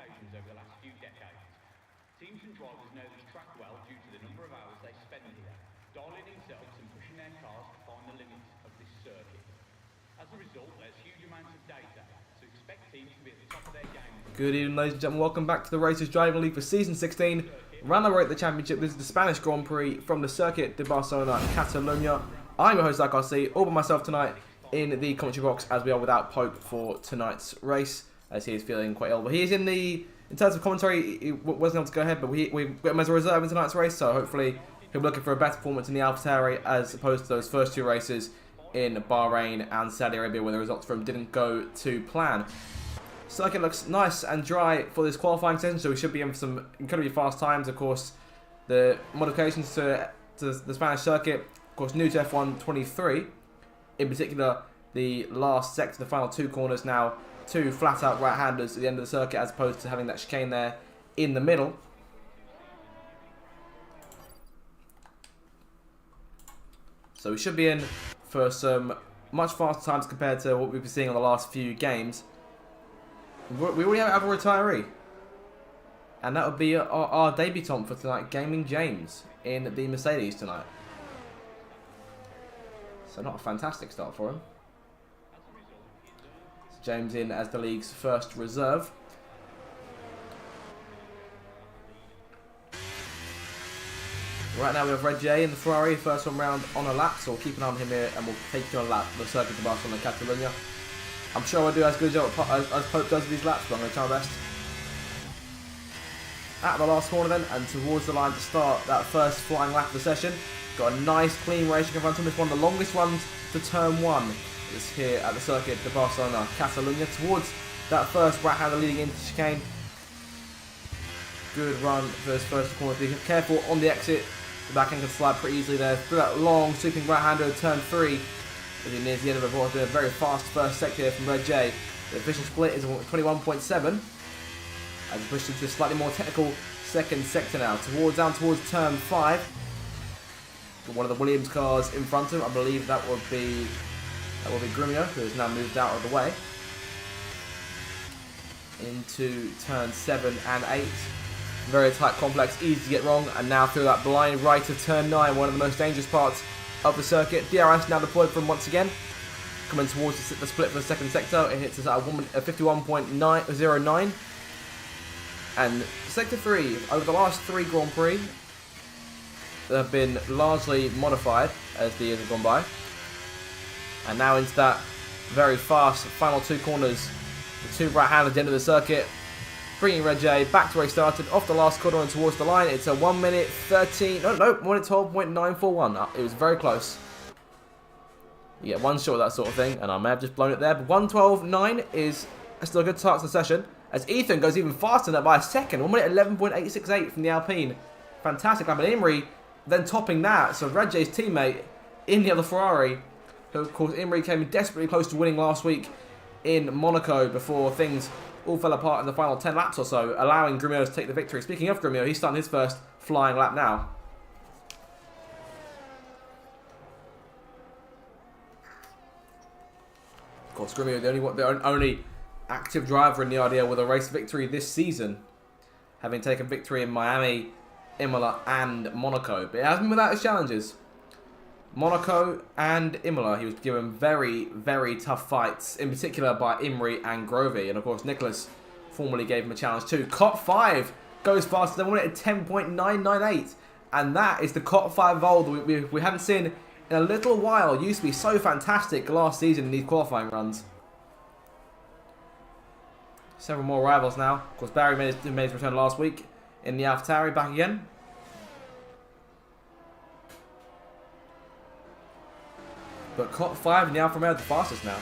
occasions over the last few decades. Teams and drivers know this track well due to the number of hours they spend here, dialing themselves and pushing their cars to find the limits of this circuit. As a result, there's huge amounts of data, so expect teams to be at the top of their game. Good evening, ladies and gentlemen. Welcome back to the Racers Driving League for Season 16. Round number 8 of the Championship. This is the Spanish Grand Prix from the Circuit de Barcelona, Catalonia. I'm your host, like I see, all by myself tonight in the commentary box, as we are without Pope for tonight's race, as he is feeling quite ill. But he is in terms of commentary, he wasn't able to go ahead, but we've got him as a reserve in tonight's race, so hopefully he'll be looking for a better performance in the AlphaTauri as opposed to those first two races in Bahrain and Saudi Arabia, where the results for him didn't go to plan. Circuit looks nice and dry for this qualifying session, so we should be in for some incredibly fast times. Of course, the modifications to the Spanish circuit, of course, new to F1 23, in particular the last sector, the final two corners now, two flat-out right-handers at the end of the circuit, as opposed to having that chicane there in the middle. So we should be in for some much faster times compared to what we've been seeing on the last few games. We already have a retiree, and that would be our debutant for tonight, Gaming James, in the Mercedes tonight. So not a fantastic start for him. So James in as the league's first reserve. Right now we have Red J in the Ferrari, first one round on a lap, so we'll keep an eye on him here and we'll take you on a lap for the Circuit de Barcelona Catalunya. I'm sure I'll do as good a job as Pope does with these laps, but I'm going to try my best. At the last corner then, and towards the line to start that first flying lap of the session. Got a nice clean racing in front of him. It's one of the longest runs to turn one. It's here at the Circuit de Barcelona Catalunya, towards that first right-hander leading into the chicane. Good run for his first corner. Be careful on the exit. The back end can slide pretty easily there. Through that long sweeping right-hander at turn 3. As he nears the end of the board, doing a very fast first sector here from Red J. The official split is 21.7. As he pushes into a slightly more technical second sector now. Down towards turn 5. Got one of the Williams cars in front of him. I believe that would be Grumio, who has now moved out of the way. Into turn 7 and 8. Very tight complex, easy to get wrong. And now through that blind right of turn 9, one of the most dangerous parts of the circuit. DRS now deployed for him once again. Coming towards the split for the second sector. It hits us at 51.09. And sector 3, over the last 3 Grand Prix, they have been largely modified as the years have gone by. And now into that very fast final two corners. The two right-handers at the end of the circuit. Bringing Red J back to where he started, off the last corner and towards the line. It's a 1 minute 13, no, 1 minute 12.941. It was very close. You get one shot of that sort of thing, and I may have just blown it there. But 1:12.9 is still a good start to the session, as Ethan goes even faster than that by a second. 1 minute 11.868 from the Alpine. Fantastic. I mean, Imri then topping that. So Red J's teammate in the other Ferrari, who of course Imri came desperately close to winning last week in Monaco before things all fell apart in the final 10 laps or so, allowing Grumio to take the victory. Speaking of Grumio, he's starting his first flying lap now. Of course, Grumio, the only active driver in the RDL with a race victory this season, having taken victory in Miami, Imola and Monaco. But it hasn't been without its challenges. Monaco and Imola, he was given very, very tough fights, in particular by Imri and Grovey. And of course, Nicholas formally gave him a challenge too. COT 5 goes faster than 1 minute 10.998. And that is the COT 5 Vol that we haven't seen in a little while. It used to be so fantastic last season in these qualifying runs. Several more rivals now. Of course, Barry made his return last week in the AlphaTauri, back again. But COT 5 and the Alfa Romeo are the fastest now.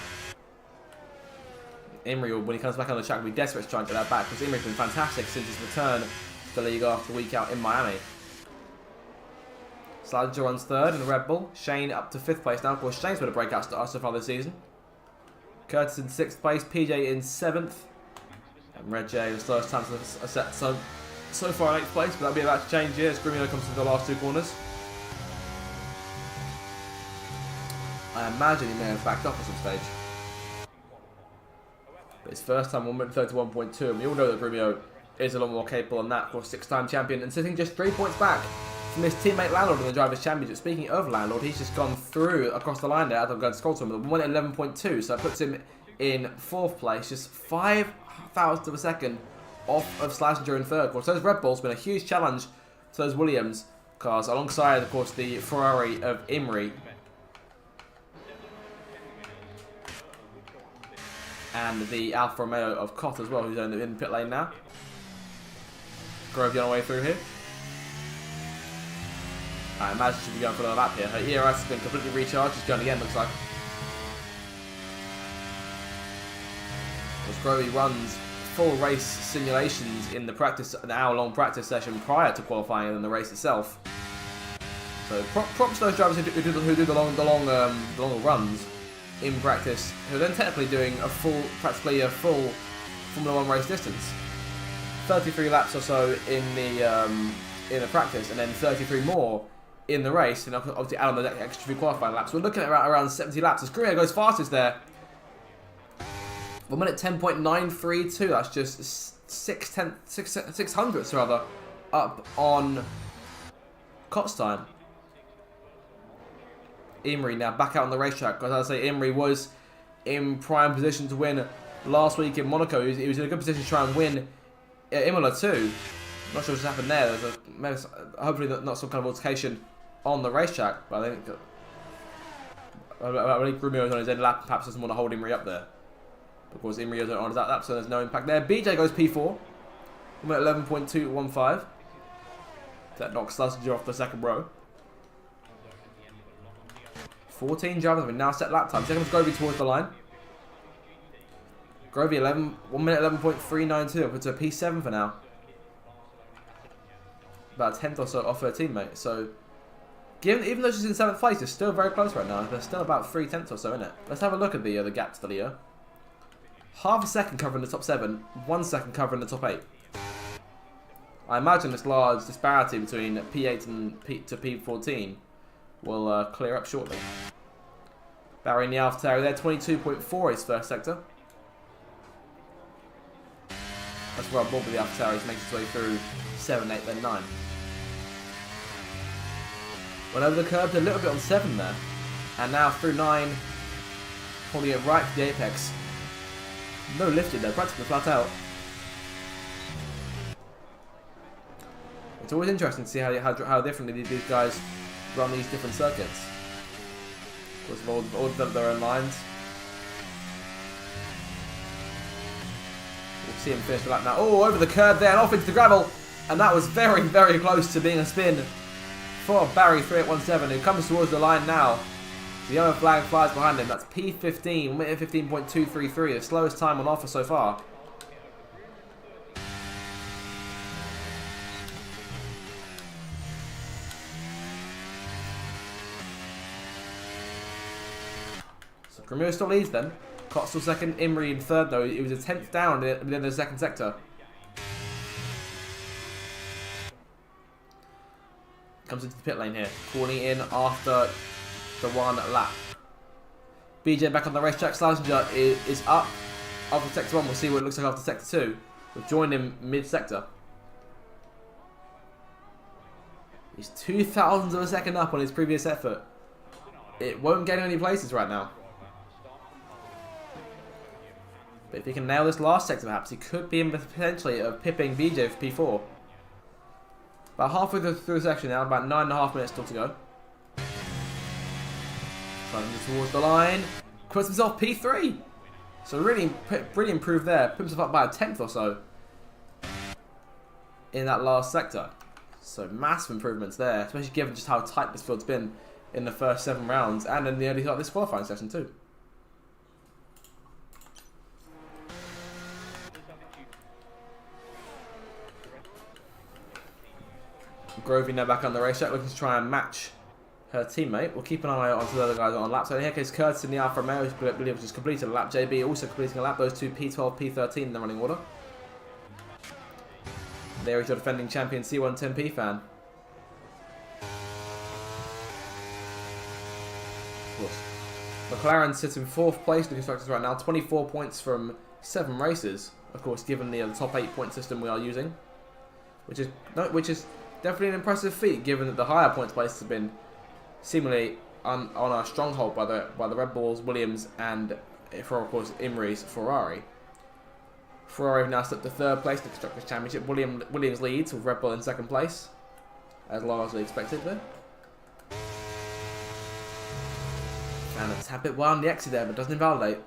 Imri, when he comes back on the track, will be desperate to try and get that back, because Imri's been fantastic since his return to the league after the week out in Miami. Slazenger runs third in the Red Bull. Shane up to 5th place now. Of course, Shane's been a breakout star so far this season. Curtis in 6th place. PJ in 7th. And Red J, the slowest time to set so far in 8th place, but that'll be about to change here as Grumio comes into the last two corners. I imagine he may have backed up at some stage. His first time 1 minute 31.2, and we all know that Grumio is a lot more capable than that. Of course, 6-time champion and sitting just 3 points back from his teammate Landlord in the Drivers' Championship. Speaking of Landlord, he's just gone through across the line there. Adam going to scroll to him with 1 minute 11.2, so that puts him in 4th place, just 5 thousandths of a second off of Schlesinger in 3rd. Of course, those Red Bulls been a huge challenge to those Williams cars, alongside, of course, the Ferrari of Imri. And the Alfa Romeo of Cott as well, who's in the pit lane now. Grovey on the way through here. I imagine she'll be going for another lap here. Her ERS has been completely recharged. She's going again, looks like. As Grovey runs full race simulations in the practice, an hour-long practice session prior to qualifying and the race itself. So props to those drivers who do the long runs in practice, who are then technically doing practically a full Formula 1 race distance. 33 laps or so in the practice, and then 33 more in the race, and obviously add on the extra few qualifying laps. We're looking at around 70 laps. As Grumio goes fastest there. 1 minute 10.932. That's just 6 hundredths rather up on Cott's time. Imri now back out on the racetrack, because as I say, Imri was in prime position to win last week in Monaco. He was in a good position to try and win at Imola too. Not sure what's happened there. There's hopefully not some kind of altercation on the racetrack, but I think Grumio is on his end lap and perhaps doesn't want to hold Imri up there. Of course, Imri isn't on his lap, so there's no impact there. BJ goes P4. 11.215. That knocks Schlesinger off the second row. 14 drivers have now set lap time. Second is Grovey towards the line. Grovey 1 minute 11.392. Puts a P7 for now. About a tenth or so off her teammate. So, even though she's in 7th place, it's still very close right now. There's still about 3 tenths or so in it. Let's have a look at the gap to the leader. Half a second covering the top 7, 1 second covering the top 8. I imagine this large disparity between P8 and P14 will clear up shortly. Barry in the AlphaTauri there, 22.4 his first sector. That's where I'm bored with the AlphaTauri. He's making his way through 7, 8, then 9. Went over the curb a little bit on 7 there. And now through 9, holding it right to the apex. No lifted there, practically flat out. It's always interesting to see how differently these guys run these different circuits. Of course, they've all developed their own lines. We'll see him finish the lap now. Oh, over the curb there and off into the gravel. And that was very, very close to being a spin for Barry 3817, who comes towards the line now. The yellow flag flies behind him. That's P15, 1 minute 15.233, the slowest time on offer so far. So Grumio still leads then. Cott still second, Imri in 3rd though. He was a 10th down within the 2nd sector. Comes into the pit lane here, calling in after the 1 lap. BJ back on the racetrack. Schlesinger is up after sector 1. We'll see what it looks like after sector 2. We've joined him mid-sector. He's 2 thousandths of a second up on his previous effort. It won't get him any places right now. But if he can nail this last sector perhaps, he could be in potentially of pipping BJ for P4. About halfway through the section now, about 9.5 minutes still to go. Running towards the line, puts himself P3. So really improved there. Put himself up by a 10th or so in that last sector. So massive improvements there, especially given just how tight this field's been in the first 7 rounds and in the early start of this qualifying session too. Grovey now back on the racetrack, looking to try and match her teammate. We'll keep an eye on the other guys on laps. So in here case Curtis in the Alfa Romeo, who's just completed a lap. JB also completing a lap. Those two P12, P13 in the running order. There is your defending champion C110P fan. Of course. McLaren sits in 4th place in the constructors right now. 24 points from 7 races, of course, given the top 8 point system we are using, which is definitely an impressive feat, given that the higher points places have been seemingly on our stronghold by the Red Bulls, Williams, and for of course Imri's Ferrari. Ferrari have now slipped to 3rd place in the Constructors' Championship. Williams leads with Red Bull in 2nd place, as largely expected there. And a tad bit wide on the exit there, but doesn't invalidate.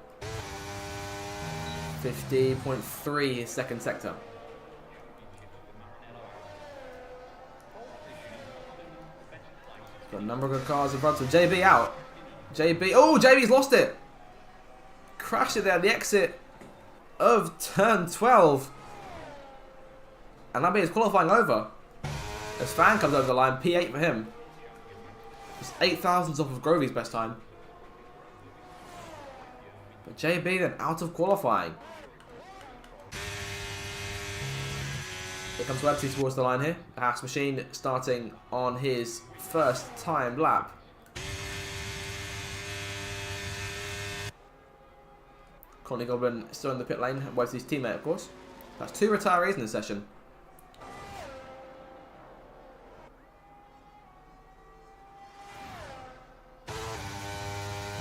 50.3 is 2nd sector. Got a number of good cars in front of JB out. Oh, JB's lost it. Crashed it there at the exit of turn 12. And that means qualifying over. As Fan comes over the line, P8 for him. It's 8 thousandths off of Grovey's best time. But JB then out of qualifying. Here comes Websy towards the line here. A Haas machine starting on his first time lap. Conley Goblin still in the pit lane. Websy's teammate, of course. That's 2 retirees in the session.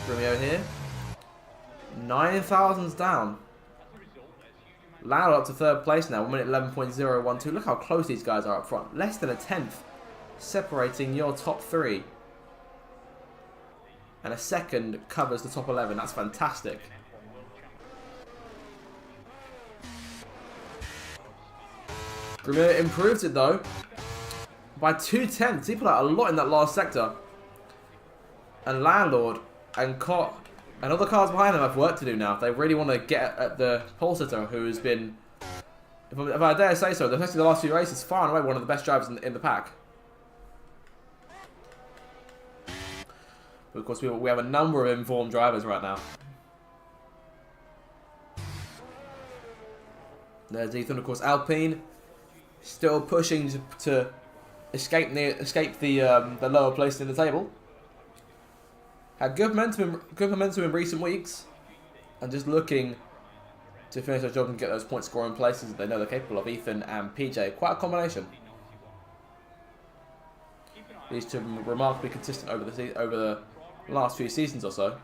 Romeo here. 9 thousandths down. Loud up to 3rd place now. 1 minute 11.012. Look how close these guys are up front. Less than a 10th separating your top 3. And a second covers the top 11. That's fantastic. Romeo improves it though by 2/10. He put out a lot in that last sector. And Landlord and Cott and other cars behind them have work to do now. If they really want to get at the pole sitter, who has been, if I dare say so, especially the last few races, far and away one of the best drivers in the pack. But of course, we have a number of informed drivers right now. There's Ethan, of course. Alpine still pushing to escape the lower place in the table. Had good momentum in recent weeks, and just looking to finish their job and get those point scoring places that they know they're capable of. Ethan and PJ, quite a combination. These two have been remarkably consistent over the last few seasons or so.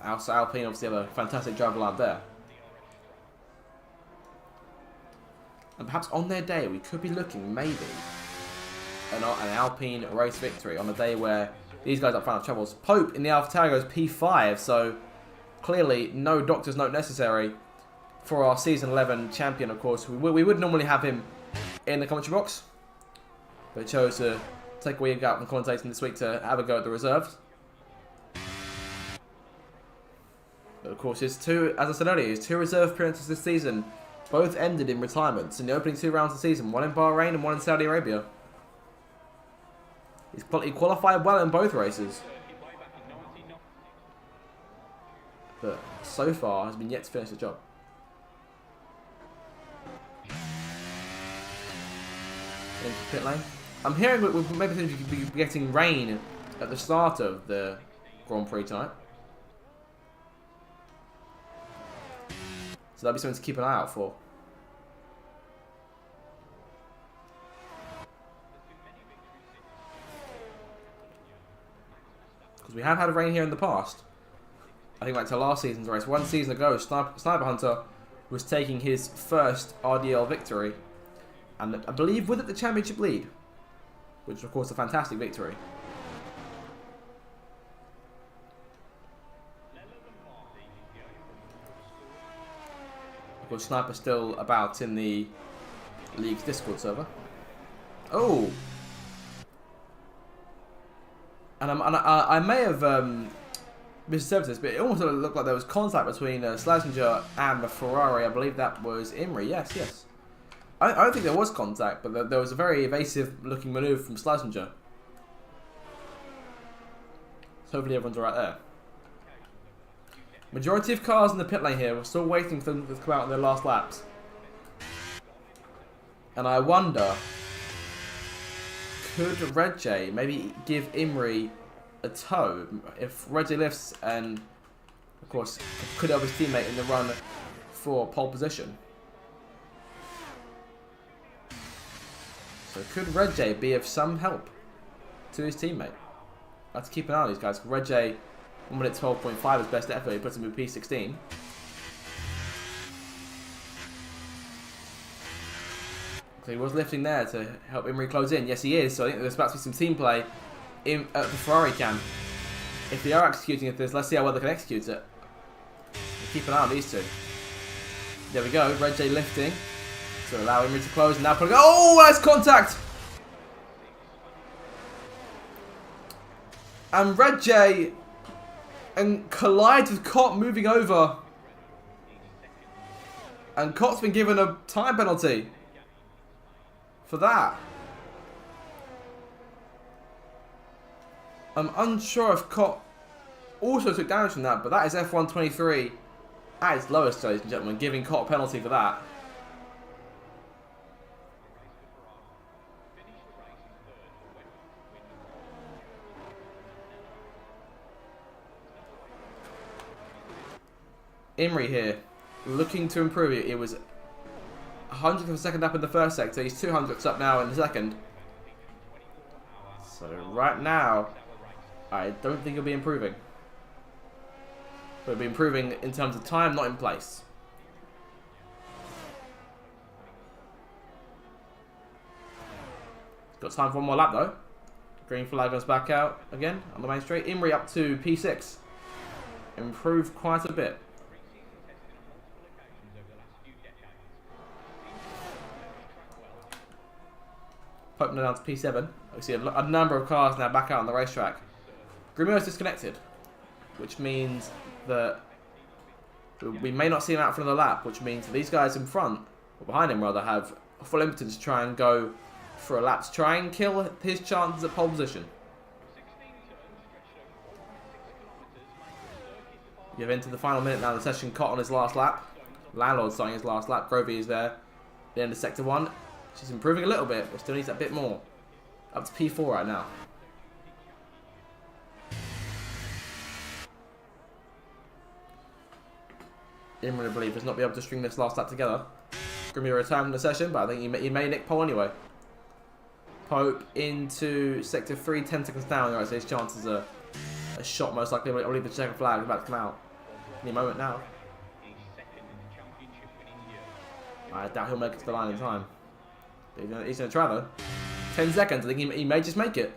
Alpine obviously have a fantastic driver line there. And perhaps on their day, we could be looking maybe an Alpine race victory on a day where these guys up front have troubles. Pope in the AlphaTauri goes P5, so clearly no doctor's note necessary for our Season 11 champion, of course. We would normally have him in the commentary box, but chose to take a week out from commentating this week to have a go at the reserves. But of course, as I said earlier, his 2 reserve appearances this season both ended in retirements in the opening 2 rounds of the season, one in Bahrain and one in Saudi Arabia. He qualified well in both races, but so far has been yet to finish the job. Into pit lane. I'm hearing we maybe think we could be getting rain at the start of the Grand Prix tonight, so that'll be something to keep an eye out for. Because we have had rain here in the past. I think back to last season's race. 1 season ago, Sniper Hunter was taking his first RDL victory. And I believe with it the championship lead. Which of course is a fantastic victory. Of course, Sniper still about in the league's Discord server. Oh! And I may have misinterpreted this, but it almost looked like there was contact between Schlesinger and the Ferrari. I believe that was Imri. Yes. I don't think there was contact, but there was a very evasive looking manoeuvre from Schlesinger. So hopefully everyone's alright there. Majority of cars in the pit lane here, we're still waiting for them to come out in their last laps. And I wonder, could Red J maybe give Imri a tow? If Red J lifts and, of course, could help his teammate in the run for pole position. So could Red J be of some help to his teammate? I have to keep an eye on these guys. Red J, 1 minute 12.5 is best effort. He puts him with P16. So he was lifting there to help Imri close in. Yes, he is. So I think there's about to be some team play in the Ferrari camp. If they are executing this, let's see how well they can execute it. Keep an eye on these two. There we go. Red J lifting to allow Imri to close. And now putting. Oh, nice contact! And Red J and collides with Cott moving over. And Cott's been given a time penalty for that. I'm unsure if Cott also took damage from that, but that is F123 at its lowest, ladies and gentlemen, giving Cott a penalty for that. Imri here, looking to improve it. It was 100th of a second up in the first sector. He's 200ths up now in the second. So right now, I don't think he'll be improving. But he'll be improving in terms of time, not in place. Got time for one more lap though. Green flag goes back out again on the main straight. Imri up to P6. Improved quite a bit. Pope down to P7. We see a number of cars now back out on the racetrack. Grimio's disconnected, which means that we may not see him out for another lap, which means that these guys in front, or behind him rather, have full impotence to try and go for a lap to try and kill his chances at pole position. You've entered the final minute now of the session. Cott on his last lap. Landlord starting his last lap. Grovey is there. The end of sector 1. She's improving a little bit, but still needs that bit more. Up to P4 right now. Imri, I believe, has not been able to string this last lap together. Grimio retiring the session, but I think he may nick pole anyway. Pope into sector 3, 10 seconds down. Right, so his chances are a shot most likely. I believe the checkered flag is about to come out any moment now. I doubt he'll make it to the line in time. He's going to try though. 10 seconds, I think he may just make it.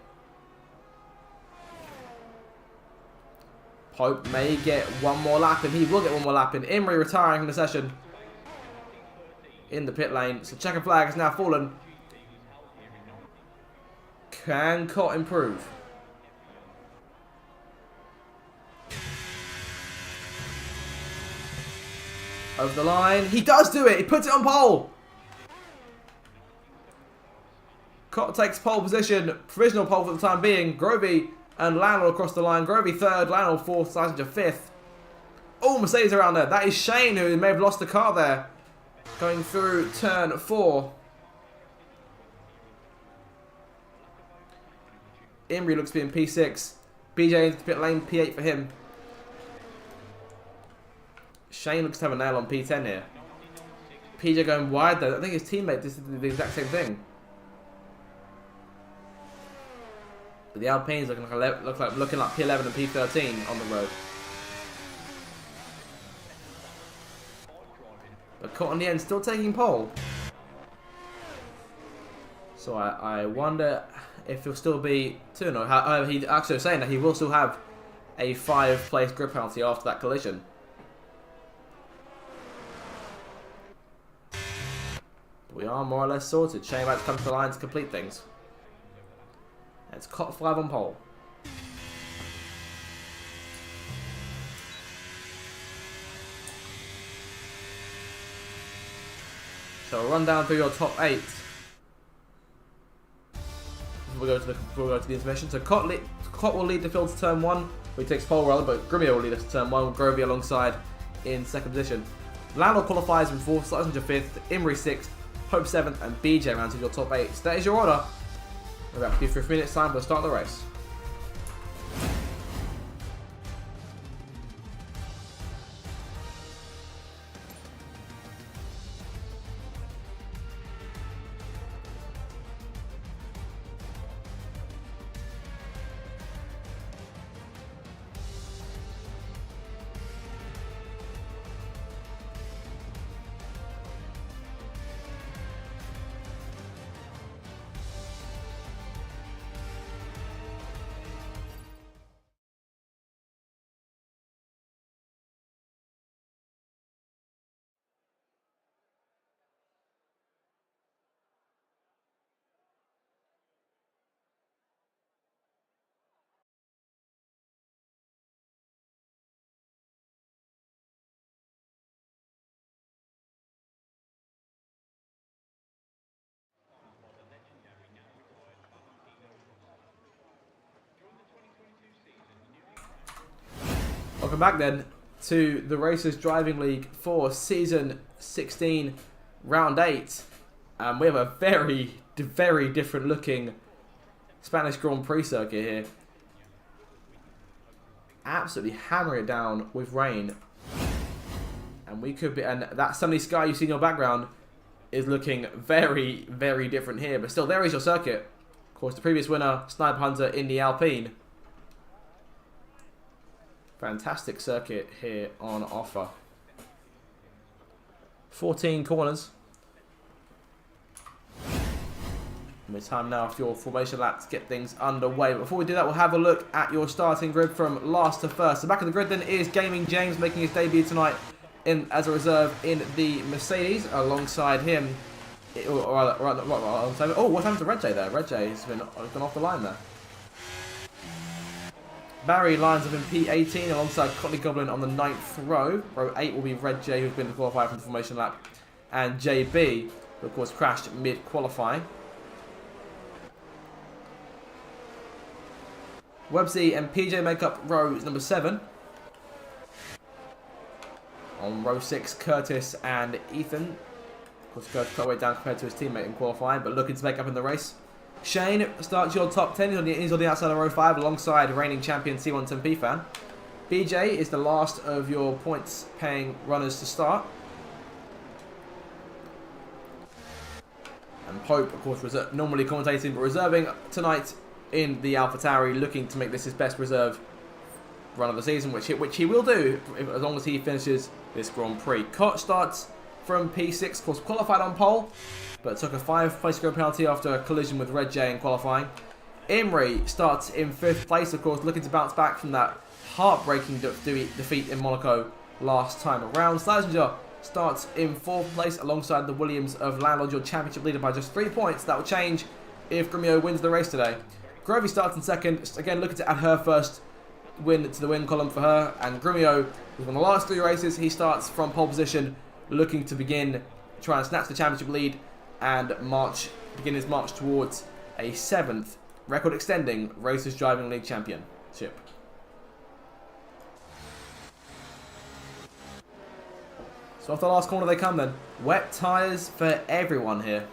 Pope may get one more lap, and he will get one more lap in. Imri retiring from the session in the pit lane. So checkered flag has now fallen. Can Cott improve? Over the line. He does do it. He puts it on pole. Cott takes pole position. Provisional pole for the time being. Grovey and Landl across the line. Grovey third. Landl fourth. Sargent fifth. Oh, Mercedes around there. That is Shane, who may have lost the car there. Going through turn 4. Imri looks to be in P6. BJ into the pit lane. P8 for him. Shane looks to have a nail on P10 here. PJ going wide though. I think his teammate did the exact same thing. But the Alpines looking like P11 and P13 on the road. But Cott in the end still taking pole. So I wonder if he'll still be 2-0. However, he actually was saying that he will still have a 5-place grid penalty after that collision. We are more or less sorted. Shane about to come to the line to complete things. It's Cott 5 on pole. So we'll run down through your top 8. Before we go to the intermission. So Cott will lead the field to turn 1. He takes pole rather, but Grimio will lead us to turn 1 with Grovey alongside in second position. Landl qualifies in 4th, Sargent 5th, Imri 6th, Pope 7th, and BJ round to your top 8. So that is your order. We're about to give for a few minutes time, but start the race. Welcome back then to the Racers Driving League for Season 16, Round 8. We have a very, very different looking Spanish Grand Prix circuit here. Absolutely hammering it down with rain. And we could be, and that sunny sky you see in your background is looking very, very different here. But still, there is your circuit. Of course, the previous winner, Sniper Hunter in the Alpine. Fantastic circuit here on offer. 14 corners. And it's time now for your formation lap to get things underway. But before we do that, we'll have a look at your starting grid from last to first. The back of the grid then is Gaming James making his debut tonight as a reserve in the Mercedes. Alongside him, oh, what happened to Red J there? Red J has gone off the line there. Barry lines up in P18 alongside Cotley Goblin on the 9th row. Row 8 will be Red J, who's been qualified from the formation lap, and JB, who of course crashed mid-qualifying. Websy and PJ make up row number 7. On row 6, Curtis and Ethan. Of course, Curtis cut way down compared to his teammate in qualifying, but looking to make up in the race. Shane starts your top 10. He's on the outside of row 5 alongside reigning champion C110P fan. BJ is the last of your points paying runners to start. And Pope, of course, normally commentating, but reserving tonight in the AlphaTauri, looking to make this his best reserve run of the season, which he will do as long as he finishes this Grand Prix. Cott starts from P6, of course, qualified on pole, but took a 5-place grid penalty after a collision with Red J in qualifying. Imri starts in 5th place, of course, looking to bounce back from that heartbreaking defeat in Monaco last time around. Slazenger starts in 4th place alongside the Williams of Landlord, your championship leader, by just 3 points. That will change if Grumio wins the race today. Grovey starts in 2nd, again looking to add her first win to the win column for her. And Grumio, who's won the last 3 races, he starts from pole position, looking to try and snatch the championship lead and begin his march towards a 7th record-extending Racers Driving League championship. So off the last corner they come then. Wet tyres for everyone here.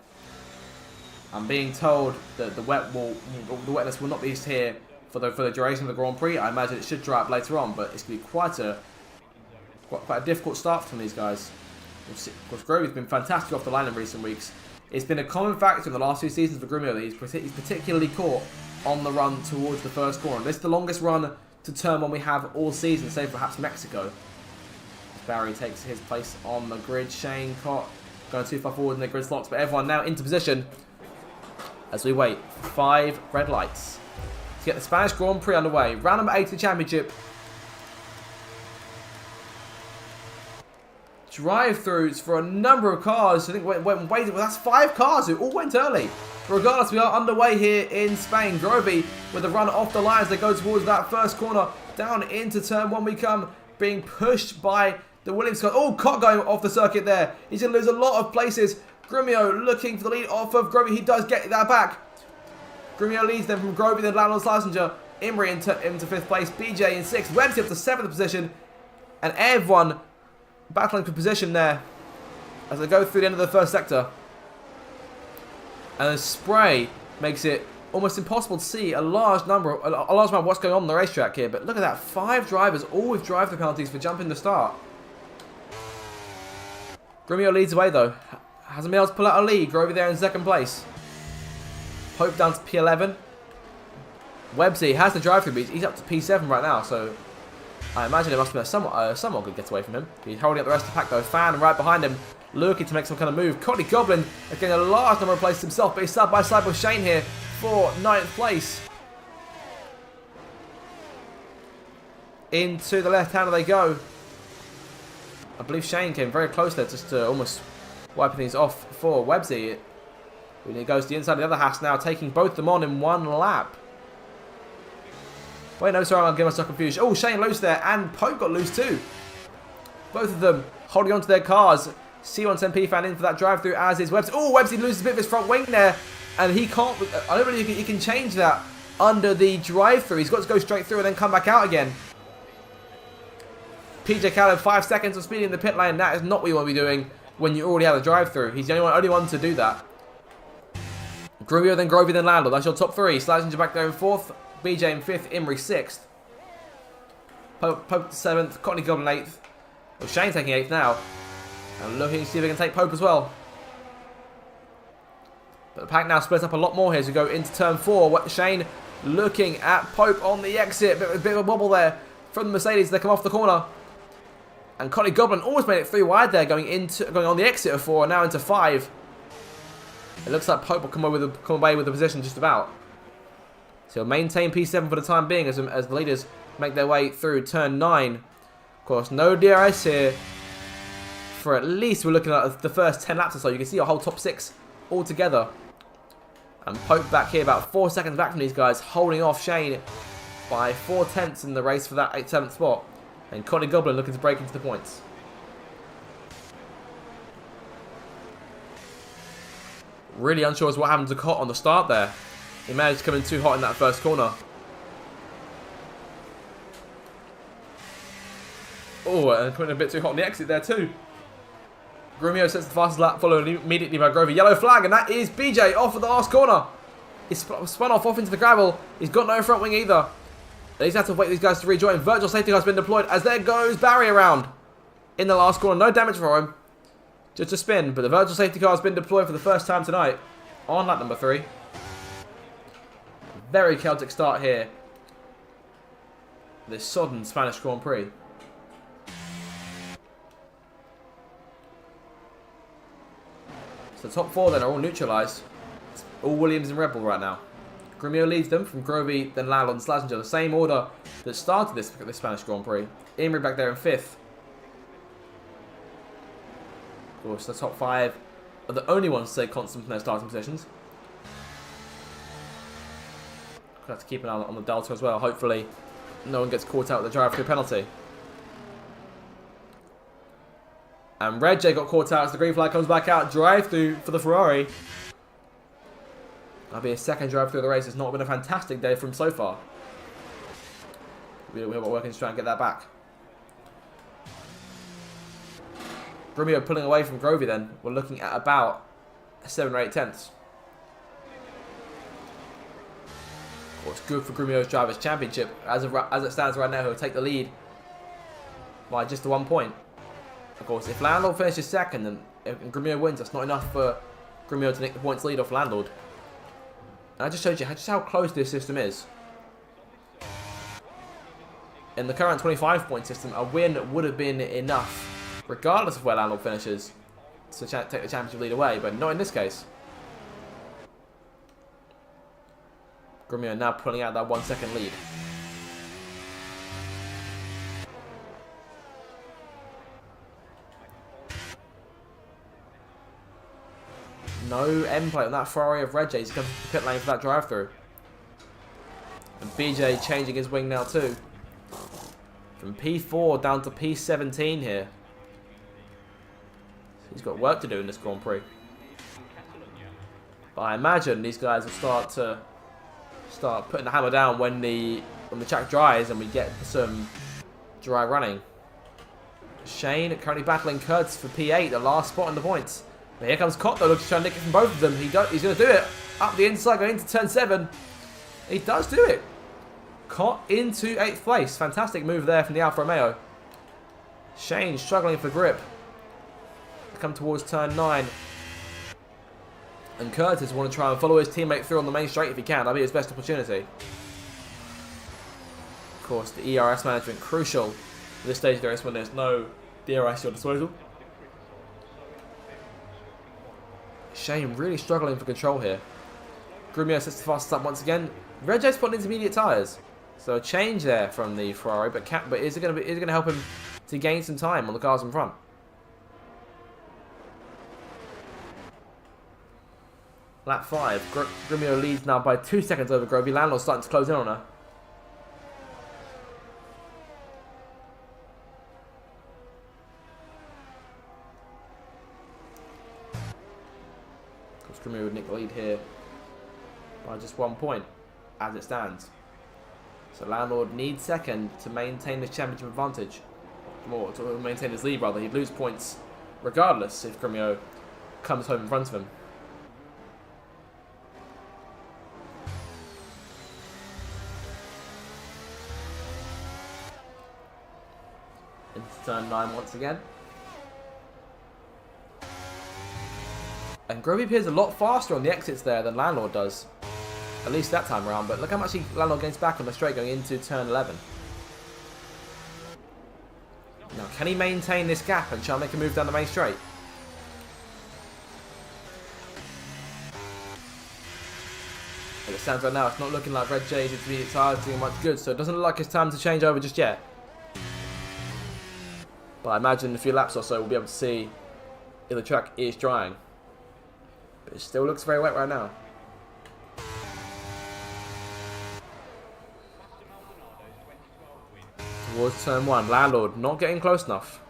I'm being told that the wetness will not be here for the duration of the Grand Prix. I imagine it should dry up later on, but it's going to be quite a difficult start from these guys. Of course, Grovey's been fantastic off the line in recent weeks. It's been a common factor in the last 2 seasons for Grumio that he's particularly caught on the run towards the first corner. This is the longest run to turn 1 we have all season, save perhaps Mexico. Barry takes his place on the grid. Shane Cott going too far forward in the grid slots, but everyone now into position as we wait 5 red lights to get the Spanish Grand Prix underway. Round number 8 of the championship. Drive-throughs for a number of cars. I think that's 5 cars who all went early. But regardless, we are underway here in Spain. Grovey with the run off the line as they go towards that first corner. Down into turn 1 we come, being pushed by the Williams car. Oh, Cott going off the circuit there. He's going to lose a lot of places. Grumio looking for the lead off of Grovey. He does get that back. Grumio leads them from Grovey, then Landon Slazenger. Imri into 5th place. BJ in 6th. Webster up to 7th position. And everyone battling for position there as they go through the end of the first sector. And the spray makes it almost impossible to see a large amount of what's going on the racetrack here. But look at that, 5 drivers, all with drive-through penalties for jumping the start. Grumio leads away though. Hasn't been able to pull out a lead. Grovey there in 2nd place. Pope down to P11. Websy has the drive-through, but he's up to P7 right now, so I imagine it must be somewhat good gets away from him. He's holding up the rest of the pack though. Fan right behind him, looking to make some kind of move. Cotley Goblin is getting a large number of places himself, but he's side by side with Shane here for 9th place. Into the left-hander they go. I believe Shane came very close there, just to almost wiping things off for Websy. When he goes to the inside of the other Haas now, taking both of them on in 1 lap. Wait, no, sorry, I'm getting myself confused. Oh, Shane loose there, and Pope got loose too. Both of them holding on to their cars. C110P fan in for that drive-through, as is Websy. Oh, Websy loses a bit of his front wing there, and he can't. I don't believe he can change that under the drive-through. He's got to go straight through and then come back out again. PJ Caleb 5 seconds of speed in the pit lane. That is not what you want to be doing when you already have a drive-through. He's the only one to do that. Grumio, then Grovey, then Landlord. That's your top three. Slazenger back there in 4th. BJ in 5th. Imrie 6th. Pope 7th. Courtney Goblin 8th. Well, Shane taking 8th now. And looking to see if they can take Pope as well. But the pack now splits up a lot more here as we go into turn 4. Shane looking at Pope on the exit. Bit of a wobble there from the Mercedes. They come off the corner. And Courtney Goblin almost made it 3 wide there, going on the exit of 4 and now into 5. It looks like Pope will come away with the position just about. So he'll maintain P7 for the time being as the leaders make their way through turn 9. Of course, no DRS here for at least we're looking at the first 10 laps or so. You can see a whole top 6 all together. And Pope back here about 4 seconds back from these guys, holding off Shane by 4/10 in the race for that 7th spot. And Courtney Goblin looking to break into the points. Really unsure as what happened to Cott on the start there. He managed to come in too hot in that first corner. Oh, and putting a bit too hot on the exit there too. Grumio sets the fastest lap, followed immediately by Grovey. Yellow flag, and that is BJ off at the last corner. He's spun off into the gravel. He's got no front wing either. He's had to wait for these guys to rejoin. Virtual safety car has been deployed as there goes Barry around in the last corner. No damage for him. Just a spin, but the virtual safety car has been deployed for the first time tonight on lap number 3. Very chaotic start here. This sodden Spanish Grand Prix. So the top 4 then are all neutralised. It's all Williams and Red Bull right now. Grumio leads them from Grovey, then Landlord and Slazenger. The same order that started this Spanish Grand Prix. Imrie back there in 5th. Of course, the top 5 are the only ones to stay constant in their starting positions. We'll have to keep an eye on the Delta as well. Hopefully, no one gets caught out with the drive-through penalty. And Red J got caught out as the green flag comes back out. Drive-through for the Ferrari. That'll be a second drive-through of the race. It's not been a fantastic day for him so far. We're working to try and get that back. Grumio pulling away from Grovey then. We're looking at about 7 or 8 tenths. Of course, good for Grumio's Drivers' Championship. As it stands right now, he'll take the lead by just 1 point. Of course, if Landlord finishes second and Grumio wins, that's not enough for Grumio to nick the points lead off Landlord. And I just showed you just how close this system is. In the current 25-point system, a win would have been enough, regardless of where Landlord finishes, to take the championship lead away, but not in this case. Grumio now pulling out that 1 second lead. No end plate on that Ferrari of Red J. He's coming to the pit lane for that drive-through. And BJ changing his wing now too. From P4 down to P17 here. He's got work to do in this Grand Prix. But I imagine these guys will start putting the hammer down when the track dries and we get some dry running. Shane currently battling Kurtz for P8, the last spot in the points. But here comes Cott though, looking to try and nick it from both of them. He's going to do it. Up the inside, going into turn 7. He does do it. Cott into 8th place. Fantastic move there from the Alfa Romeo. Shane struggling for grip. Come towards turn 9. And Curtis want to try and follow his teammate through on the main straight if he can. That'll be his best opportunity. Of course, the ERS management crucial at this stage of the race when there's no DRS at your disposal. Shane really struggling for control here. Grumio sets the fastest up once again. Red J's putting intermediate tyres, so a change there from the Ferrari. But is it going to help him to gain some time on the cars in front? Lap 5. Grumio leads now by 2 seconds over Grovey. Landlord starting to close in on her. Grumio would nick the lead here by just 1 point as it stands. So Landlord needs second to maintain the championship advantage. or to maintain his lead rather. He'd lose points regardless if Grumio comes home in front of him. Into turn 9 once again. And Grovey appears a lot faster on the exits there than Landlord does. At least that time around, but look how much Landlord gains back on the straight going into turn 11. Now, can he maintain this gap and try and make a move down the main straight? As it stands right now, it's not looking like Red J's intermediate tyres doing much good, so it doesn't look like it's time to change over just yet. But I imagine in a few laps or so we'll be able to see if the track is drying. But it still looks very wet right now. Towards turn 1, Landlord not getting close enough.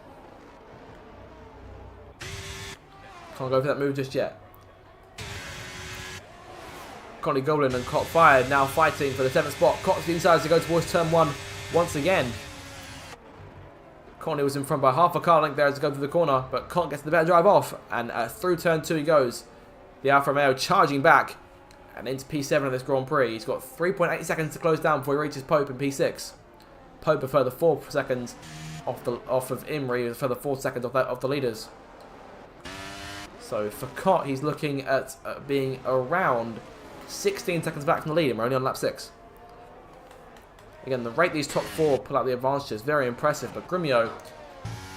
Can't go for that move just yet. Connie Goblin and Cot Fired now fighting for the 7th spot. Cot's the inside to go towards turn 1 once again. Connie was in front by half a car length there as to go through the corner, but Cot gets the better drive off, and through turn 2 he goes. The Alfa Romeo charging back and into P7 of this Grand Prix. He's got 3.8 seconds to close down before he reaches Pope in P6. Pope a further 4 seconds off of Imri, a further 4 seconds off the leaders. So for Cot, he's looking at being around 16 seconds back from the lead, and we're only on lap 6. Again, the rate these top 4 pull out the advantage is very impressive, but Grumio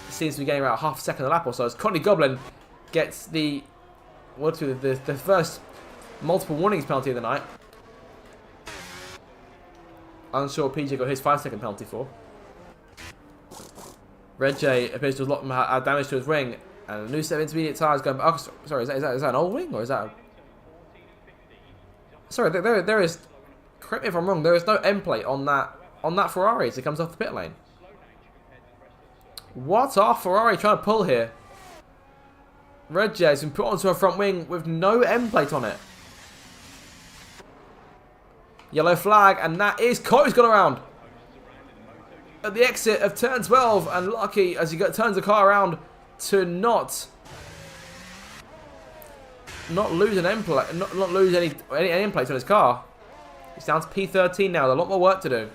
seems to be getting about half a second a lap or so as Connie Goblin gets the first multiple warnings penalty of the night. Unsure PJ got his 5-second penalty for. Red J appears to have a lot of damage to his wing, and a new set of intermediate tyres going back. Oh, sorry, is that an old wing, or is that a... Sorry, there is... Correct me if I'm wrong, there is no end plate on that Ferrari as it comes off the pit lane. What are Ferrari trying to pull here? Red J has been put onto a front wing with no end plate on it. Yellow flag, and that is Cody's gone around at the exit of turn 12, and lucky as he turns the car around to not lose an end plate, not lose any end plates on his car. He's down to P13 now, with a lot more work to do.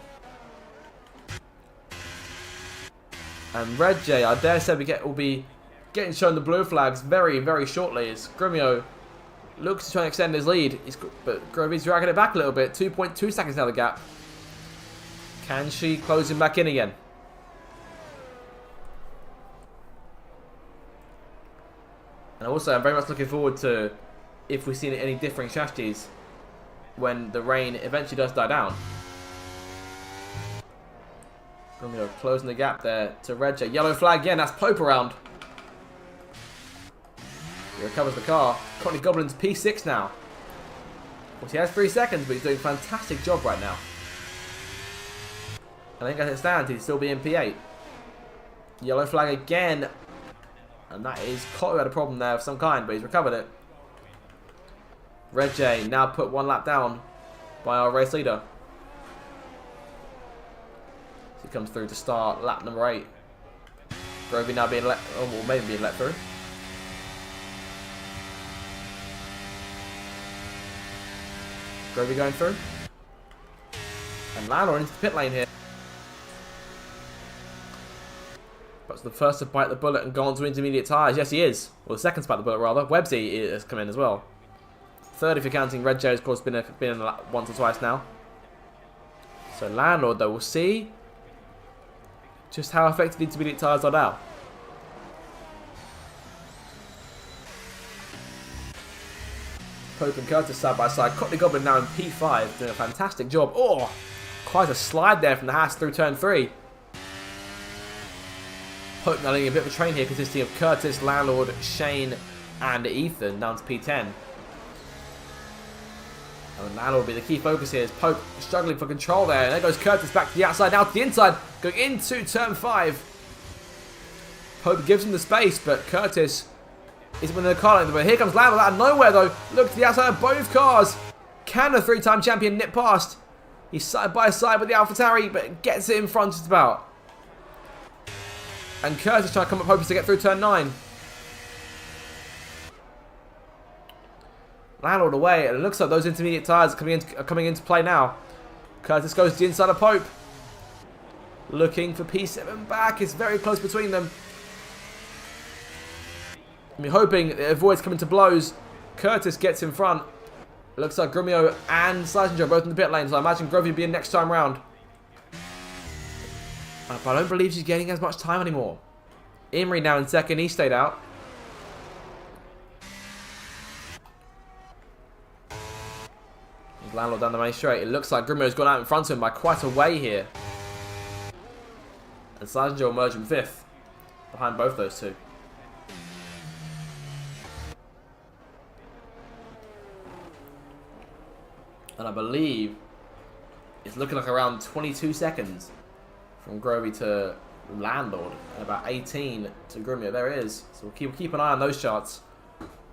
And Red J, I dare say will be getting shown the blue flags very, very shortly as Grumio looks to try and extend his lead, but Grovey's dragging it back a little bit. 2.2 seconds now the gap. Can she close him back in again? And also, I'm very much looking forward to if we see any differing strategies when the rain eventually does die down. Grumio closing the gap there to Red J. Yellow flag again, that's Pope around. He recovers the car. Connie Goblin's P6 now. Of course, he has 3 seconds, but he's doing a fantastic job right now. I think as it stands, he'd still be in P8. Yellow flag again. And that is Cotto who had a problem there of some kind, but he's recovered it. Red J now put 1 lap down by our race leader. So he comes through to start lap number 8. Grovey now being let, or maybe being let through. Grovey going through. And Landor into the pit lane here. But the first to bite the bullet and go on to intermediate tyres. Yes, he is. Well, the second to bite the bullet, rather. Websy has come in as well. Third, if you're counting Red J, of course, been in once or twice now. So Landlord, though, we'll see just how effective the intermediate tyres are now. Pope and Curtis side by side. Cotley Goblin now in P5, doing a fantastic job. Oh, quite a slide there from the Haas through turn 3. Pope now leading a bit of a train here, consisting of Curtis, Landlord, Shane, and Ethan down to P10. And Landlord will be the key focus here as Pope struggling for control there. And there goes Curtis back to the outside, now to the inside, going into turn 5. Pope gives him the space, but Curtis is winning the car length. But here comes Landlord out of nowhere though. Look to the outside of both cars. Can the 3-time champion nip past? He's side by side with the AlphaTauri, but gets it in front just about. And Curtis trying to come up hoping to get through turn 9. Landlord away, and it looks like those intermediate tyres are coming into play now. Curtis goes to the inside of Pope. Looking for P7 back. It's very close between them. I'm hoping it avoids coming to blows. Curtis gets in front. It looks like Grumio and Slazenger are both in the pit lane, so I imagine Grovey will be in next time round. But I don't believe she's getting as much time anymore. Imrie now in second. He stayed out. Landlord down the main straight. It looks like Grimio's gone out in front of him by quite a way here. And Slazenger will merge in 5th. Behind both those two. And I believe it's looking like around 22 seconds from Grovey to Landlord. And about 18 to Grimio. There it is. So we'll keep an eye on those charts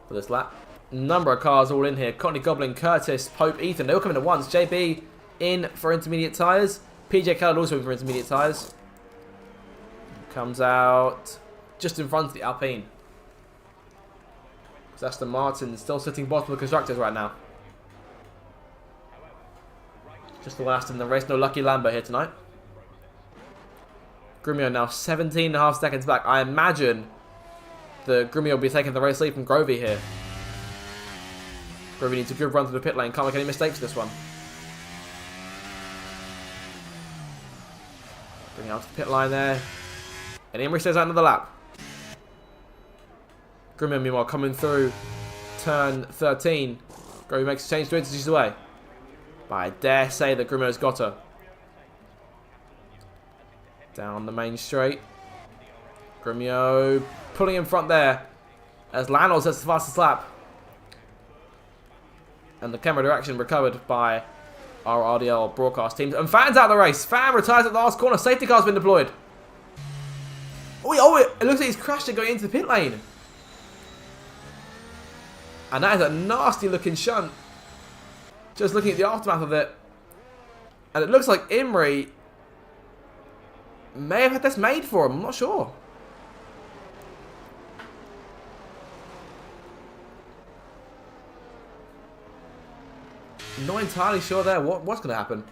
for this lap. Number of cars all in here. Courtney Goblin, Curtis, Pope, Ethan. They all come in at once. JB in for intermediate tyres. PJ Kellogg also in for intermediate tyres. Comes out just in front of the Alpine. Aston Martin still sitting bottom of the constructors right now. Just the last in the race. No lucky Lambo here tonight. Grumio now 17.5 seconds back. I imagine the Grumio will be taking the race lead from Grovey here. Grovey needs a good run through the pit lane. Can't make any mistakes this one. Bring it out to the pit line there. And Imrie stays out another lap. Grumio meanwhile coming through turn 13. Grovey makes a change to inches away. But I dare say that Grumio's got her. Down the main straight. Grumio pulling in front there. As Landlord sets the fastest lap. And the camera direction recovered by our RDL broadcast teams. And Fan's out of the race. Fan retires at the last corner. Safety car's been deployed. Oh, it looks like he's crashed it going into the pit lane. And that is a nasty looking shunt. Just looking at the aftermath of it. And it looks like Imrie may have had this made for him. I'm not sure. Not entirely sure there what's going to happen.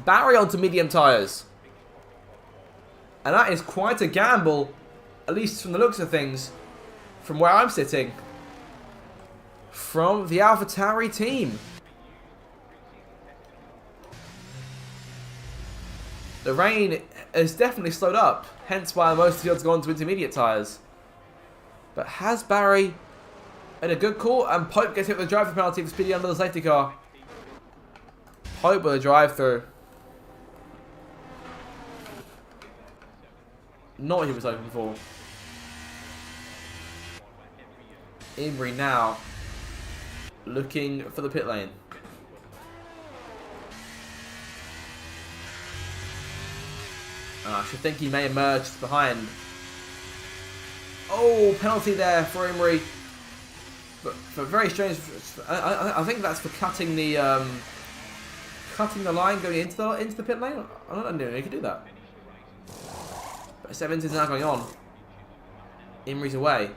Barry onto medium tyres. And that is quite a gamble, at least from the looks of things, from where I'm sitting. From the AlphaTauri team. The rain has definitely slowed up, hence why most of the fields gone to intermediate tyres. But has Barry made a good call? And Pope gets hit with a driver penalty for speeding under the safety car. Pope with a drive-through. Not what he was hoping for. Imrie now looking for the pit lane. I should think he may have merged behind. Oh, penalty there for Imrie. But for very strange. I think that's for cutting the line going into the pit lane. I don't know. He could do that. But 17 is now going on. Imrie's away.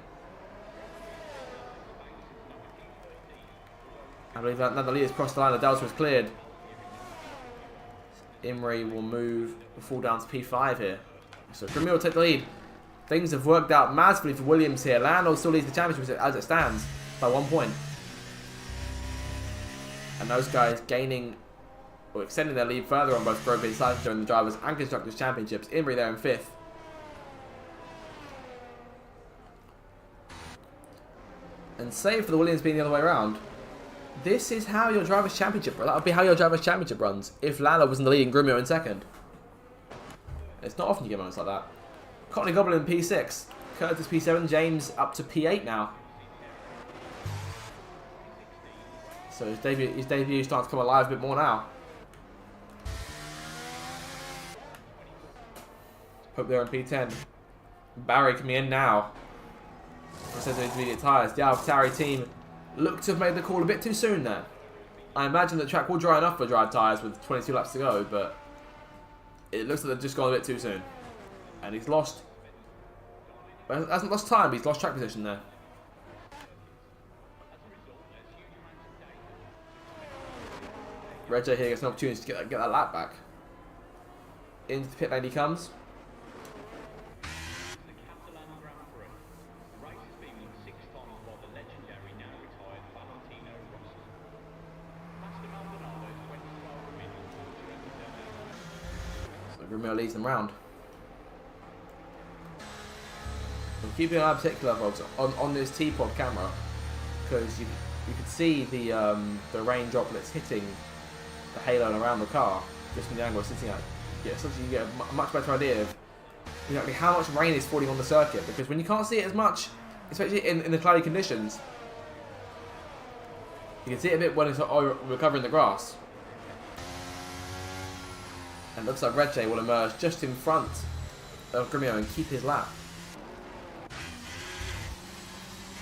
I believe that now the leader's crossed the line. The Delta is cleared. Imrie will move, fall down to P5 here. So Grumio will take the lead. Things have worked out massively for Williams here. Landau still leads the championship as it stands by 1 point. And those guys gaining or extending their lead further on both Grovey and Slazenger in the Drivers and Constructors Championships. Imrie there in 5th. And save for the Williams being the other way around. This is how your Drivers' Championship runs. That would be how your Drivers' Championship runs if Lando was in the lead and Grumio in 2nd. It's not often you get moments like that. Courtney Goblin in P6. Curtis P7. James up to P8 now. So his debut is starting to come alive a bit more now. Hope they're on P10. Barry coming in now. Says intermediate tyres. The AlphaTauri team look to have made the call a bit too soon there. I imagine the track will dry enough for dry tyres with 22 laps to go, but it looks like they've just gone a bit too soon. And he's lost Hasn't lost time, but he's lost track position there. Reggio here gets an opportunity to get that lap back. Into the pit lane he comes. So Grimio leads them round. I'm keeping an eye in particular, folks, on this T-Pod camera, because you could see the rain droplets hitting the halo around the car just from the angle it's sitting at. Yeah, so you get a much better idea of exactly how much rain is falling on the circuit, because when you can't see it as much, especially in the cloudy conditions, you can see it a bit when it's recovering the grass. And it looks like Reggio will emerge just in front of Grimio and keep his lap.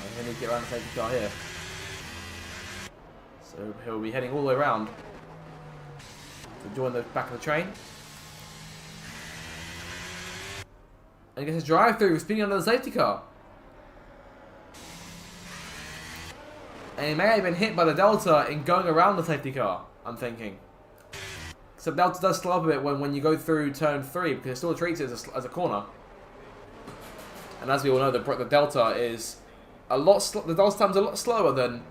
And he'll need to get around the safety car here. So he'll be heading all the way around to join the back of the train. And he gets a drive through, speeding under the safety car. And he may have been hit by the Delta in going around the safety car, I'm thinking. So Delta does slow up a bit when you go through turn 3, because it still treats it as a corner. And as we all know, the Delta is the Delta time's a lot slower than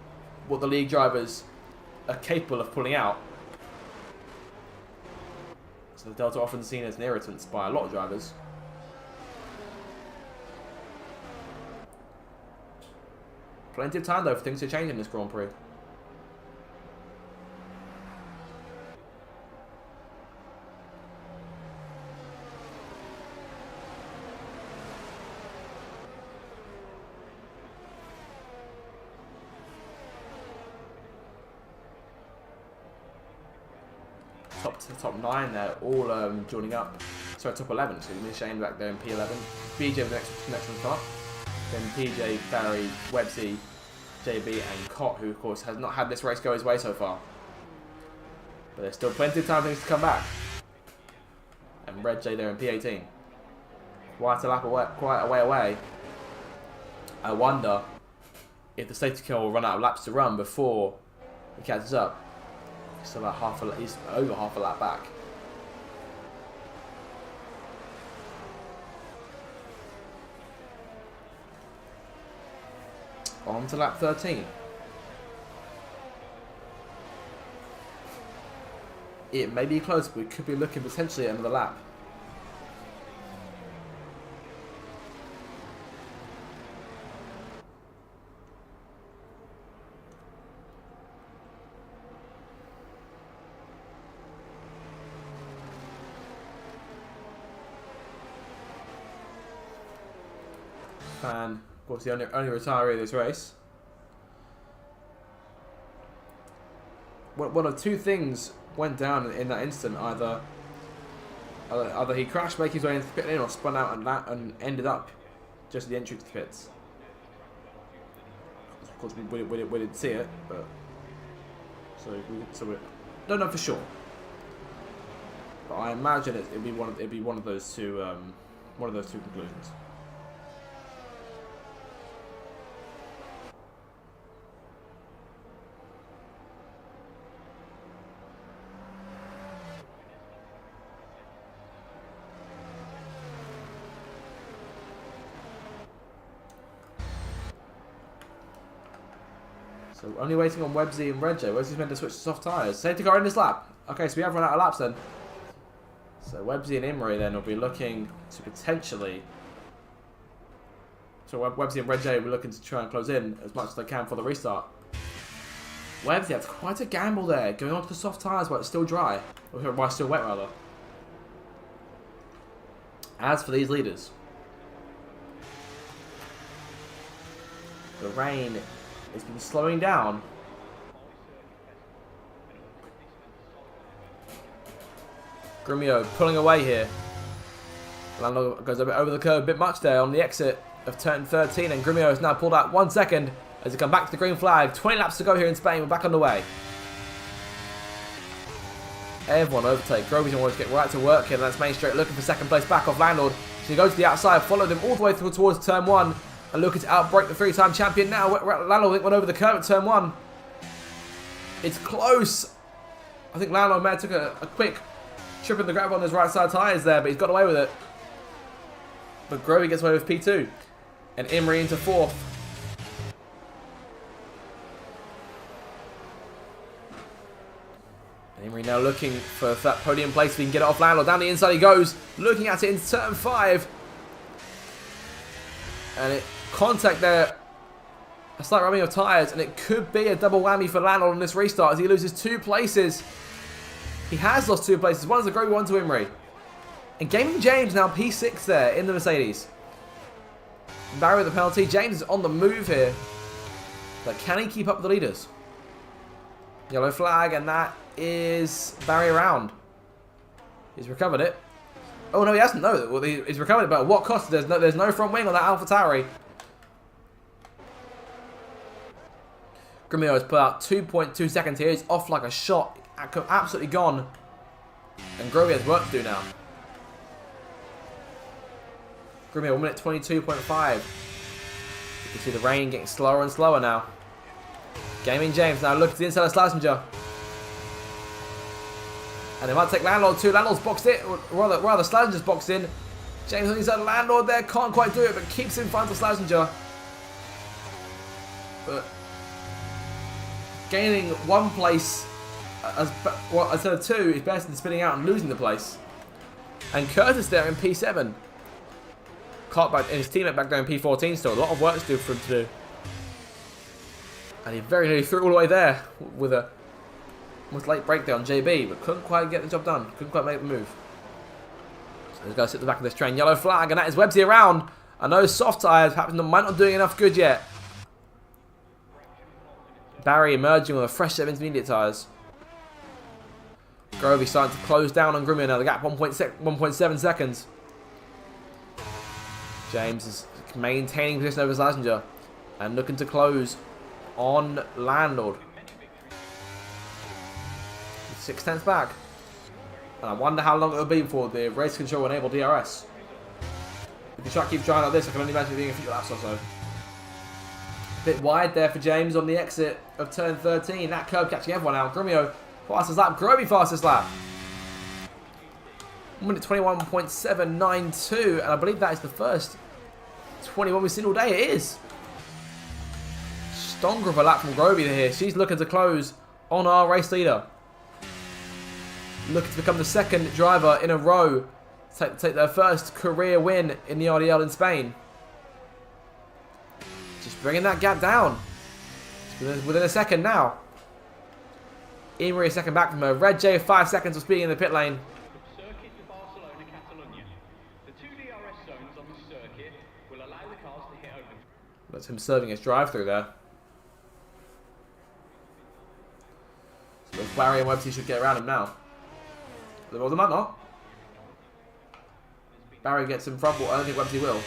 what the league drivers are capable of pulling out. So the Delta often seen as an irritant by a lot of drivers. Plenty of time though for things to change in this Grand Prix. Top 9 there, all joining up. Sorry, top 11. So Shane back there in P11. BJ the next one start. Then PJ, Barry, Websy, JB, and Cott, who of course has not had this race go his way so far. But there's still plenty of time for things to come back. And Red J there in P18. Quite a way away. I wonder if the safety car will run out of laps to run before he catches up. He's about he's over half a lap back. On to lap 13. It may be close, but we could be looking potentially at another lap. And of course the only retiree of this race. One of two things went down in that instant. Either he crashed making his way into the pit lane, or spun out and ended up just at the entry to the pits. Of course we didn't see it, but so we don't know for sure. But I imagine it'd be one of those two conclusions. So only waiting on Websy and Reggio. Websy's meant to switch to soft tyres. Safety car in this lap. Okay, so we have run out of laps then. So Websy and Imrie then will be looking to potentially... So Websy and Reggio will be looking to try and close in as much as they can for the restart. Websy, that's quite a gamble there. Going on to the soft tyres while it's still dry. Or while it's still wet, rather. As for these leaders, the rain... it's been slowing down. Grimio pulling away here. Lando goes a bit over the curve, a bit much there on the exit of turn 13, and Grimio has now pulled out 1 second as he come back to the green flag. 20 laps to go here in Spain. We're back on the way. Everyone overtake. Groby's wants to get right to work here. That's Main Straight looking for second place back off Landlord. So he goes to the outside, follow them all the way through towards turn 1, and looking to outbreak the 3-time champion now. Lando went over the curve at turn 1. It's close. I think Lando may have took a quick trip in the grab on his right side tyres there, but he's got away with it. But Grovey gets away with P2. And Imrie into 4th. And Imrie now looking for that podium place. If he can get it off Lando. Down the inside he goes. Looking at it in turn 5. And it contact there. A slight rubbing of tyres. And it could be a double whammy for Lando on this restart as he loses 2 places. He has lost 2 places. One is the Grovey, one to Imrie. And Gaming James now P6 there in the Mercedes. Barry with the penalty. James is on the move here. But can he keep up with the leaders? Yellow flag, and that is Barry around. He's recovered it. Oh no, he hasn't. No, well, he's recovered it, but at what cost? There's no front wing on that AlphaTauri. Gremio has put out 2.2 seconds here. He's off like a shot. Absolutely gone. And Grovey has work to do now. Gremio 1 minute 22.5. You can see the rain getting slower and slower now. Gaming James now looking to the inside of Schlesinger. And they might take Landlord too. Landlord's boxed it. Rather Schlesinger's boxed in. James on the inside of Landlord there. Can't quite do it, but keeps in front of Schlesinger. But gaining 1 place instead of 2 is better than spinning out and losing the place. And Curtis there in P7. Cartback and his teammate back there in P14 still. A lot of work to do for him to do. And he very nearly threw all the way there with a almost late break there on JB, but couldn't quite get the job done. Couldn't quite make the move. So he's going to sit at the back of this train. Yellow flag, and that is Websy around. And those soft tyres might not doing enough good yet. Barry emerging with a fresh set of intermediate tyres. Grovey starting to close down on Gremio now. The gap 1.7 seconds. James is maintaining position over Schlesinger and looking to close on Landlord. 6 tenths back. And I wonder how long it will be before the race control enable DRS. If the track keeps trying like this, I can only imagine it being a few laps or so. Bit wide there for James on the exit of turn 13. That curb catching everyone out. Gremio fastest lap. Grovey fastest lap. 1 minute 21.792, and I believe that is the first 21 we've seen all day. It is. Stronger of a lap from Grovey here. She's looking to close on our race leader. Looking to become the 2nd driver in a row to take their first career win in the RDL in Spain. Just bringing that gap down. Within a second now. Imrie a second back from her. Red J 5 seconds of speeding in the pit lane. That's him serving his drive-through there. So Barry and Websy should get around him now. Well, they might not. Barry gets in front, but I don't think Websy will.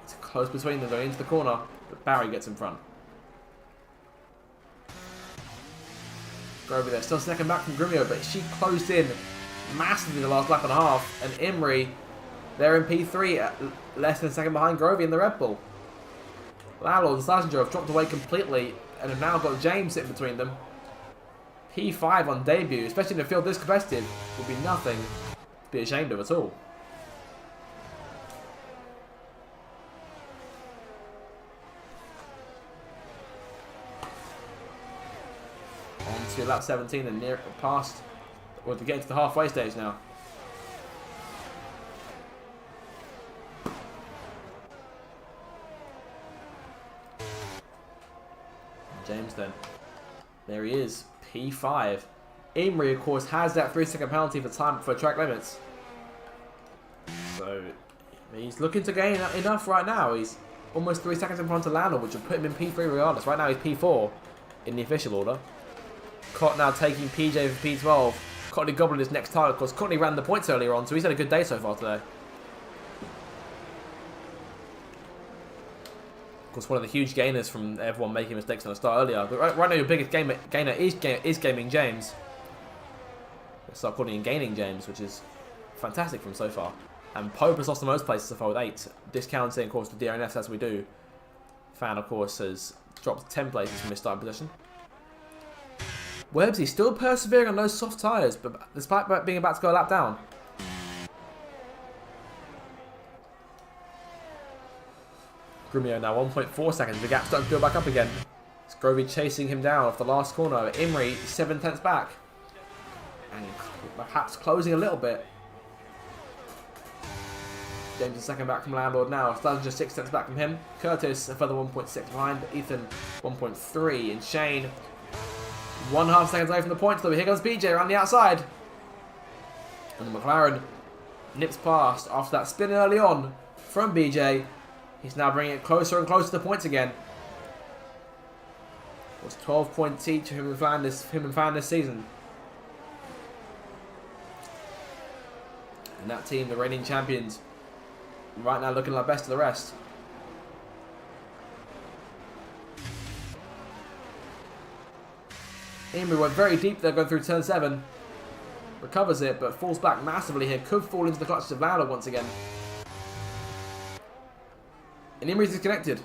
It's close between them going into the corner, but Barry gets in front. Grovey there, still second back from Gremio, but she closed in massively the last lap and a half. And Imrie, they're in P3, less than a second behind Grovey in the Red Bull. Landlord and Schlesinger have dropped away completely and have now got James sitting between them. P5 on debut, especially in a field this competitive, would be nothing to be ashamed of at all. On to lap 17 and near past, or to get to the halfway stage now. James then. There he is, P5. Imrie, of course, has that 3-second penalty for time for track limits. So he's looking to gain enough right now. He's almost 3 seconds in front of Lando, which will put him in P3 regardless. Right now he's P4 in the official order. Cott now taking PJ for P12. Courtney gobbling his next title. Of course, Courtney ran the points earlier on, so he's had a good day so far today. Of course, one of the huge gainers from everyone making mistakes on the start earlier. But right now, your biggest gainer is Gaming James. Let's start calling him Gaining James, which is fantastic from so far. And Pope has lost the most places so far with 8. Discounting, of course, the DRS as we do. Fan, of course, has dropped 10 places from his starting position. Websy still persevering on those soft tyres, but despite being about to go a lap down. Grumio now 1.4 seconds. The gap's starting to build back up again. It's Grovey chasing him down off the last corner. Imrie 7/10 back. And perhaps closing a little bit. James a second back from Landlord now. Sladden just 6 tenths back from him. Curtis a further 1.6 behind. Ethan 1.3. And Shane 1.5 seconds away from the point. So here comes BJ around the outside. And the McLaren nips past after that spin early on from BJ. He's now bringing it closer and closer to the points again. It was 12 points each for him and Fan this season. And that team, the reigning champions, right now looking like best of the rest. Imrie went very deep there going through turn 7. Recovers it, but falls back massively here. Could fall into the clutches of Lauda once again. And Imrie's disconnected.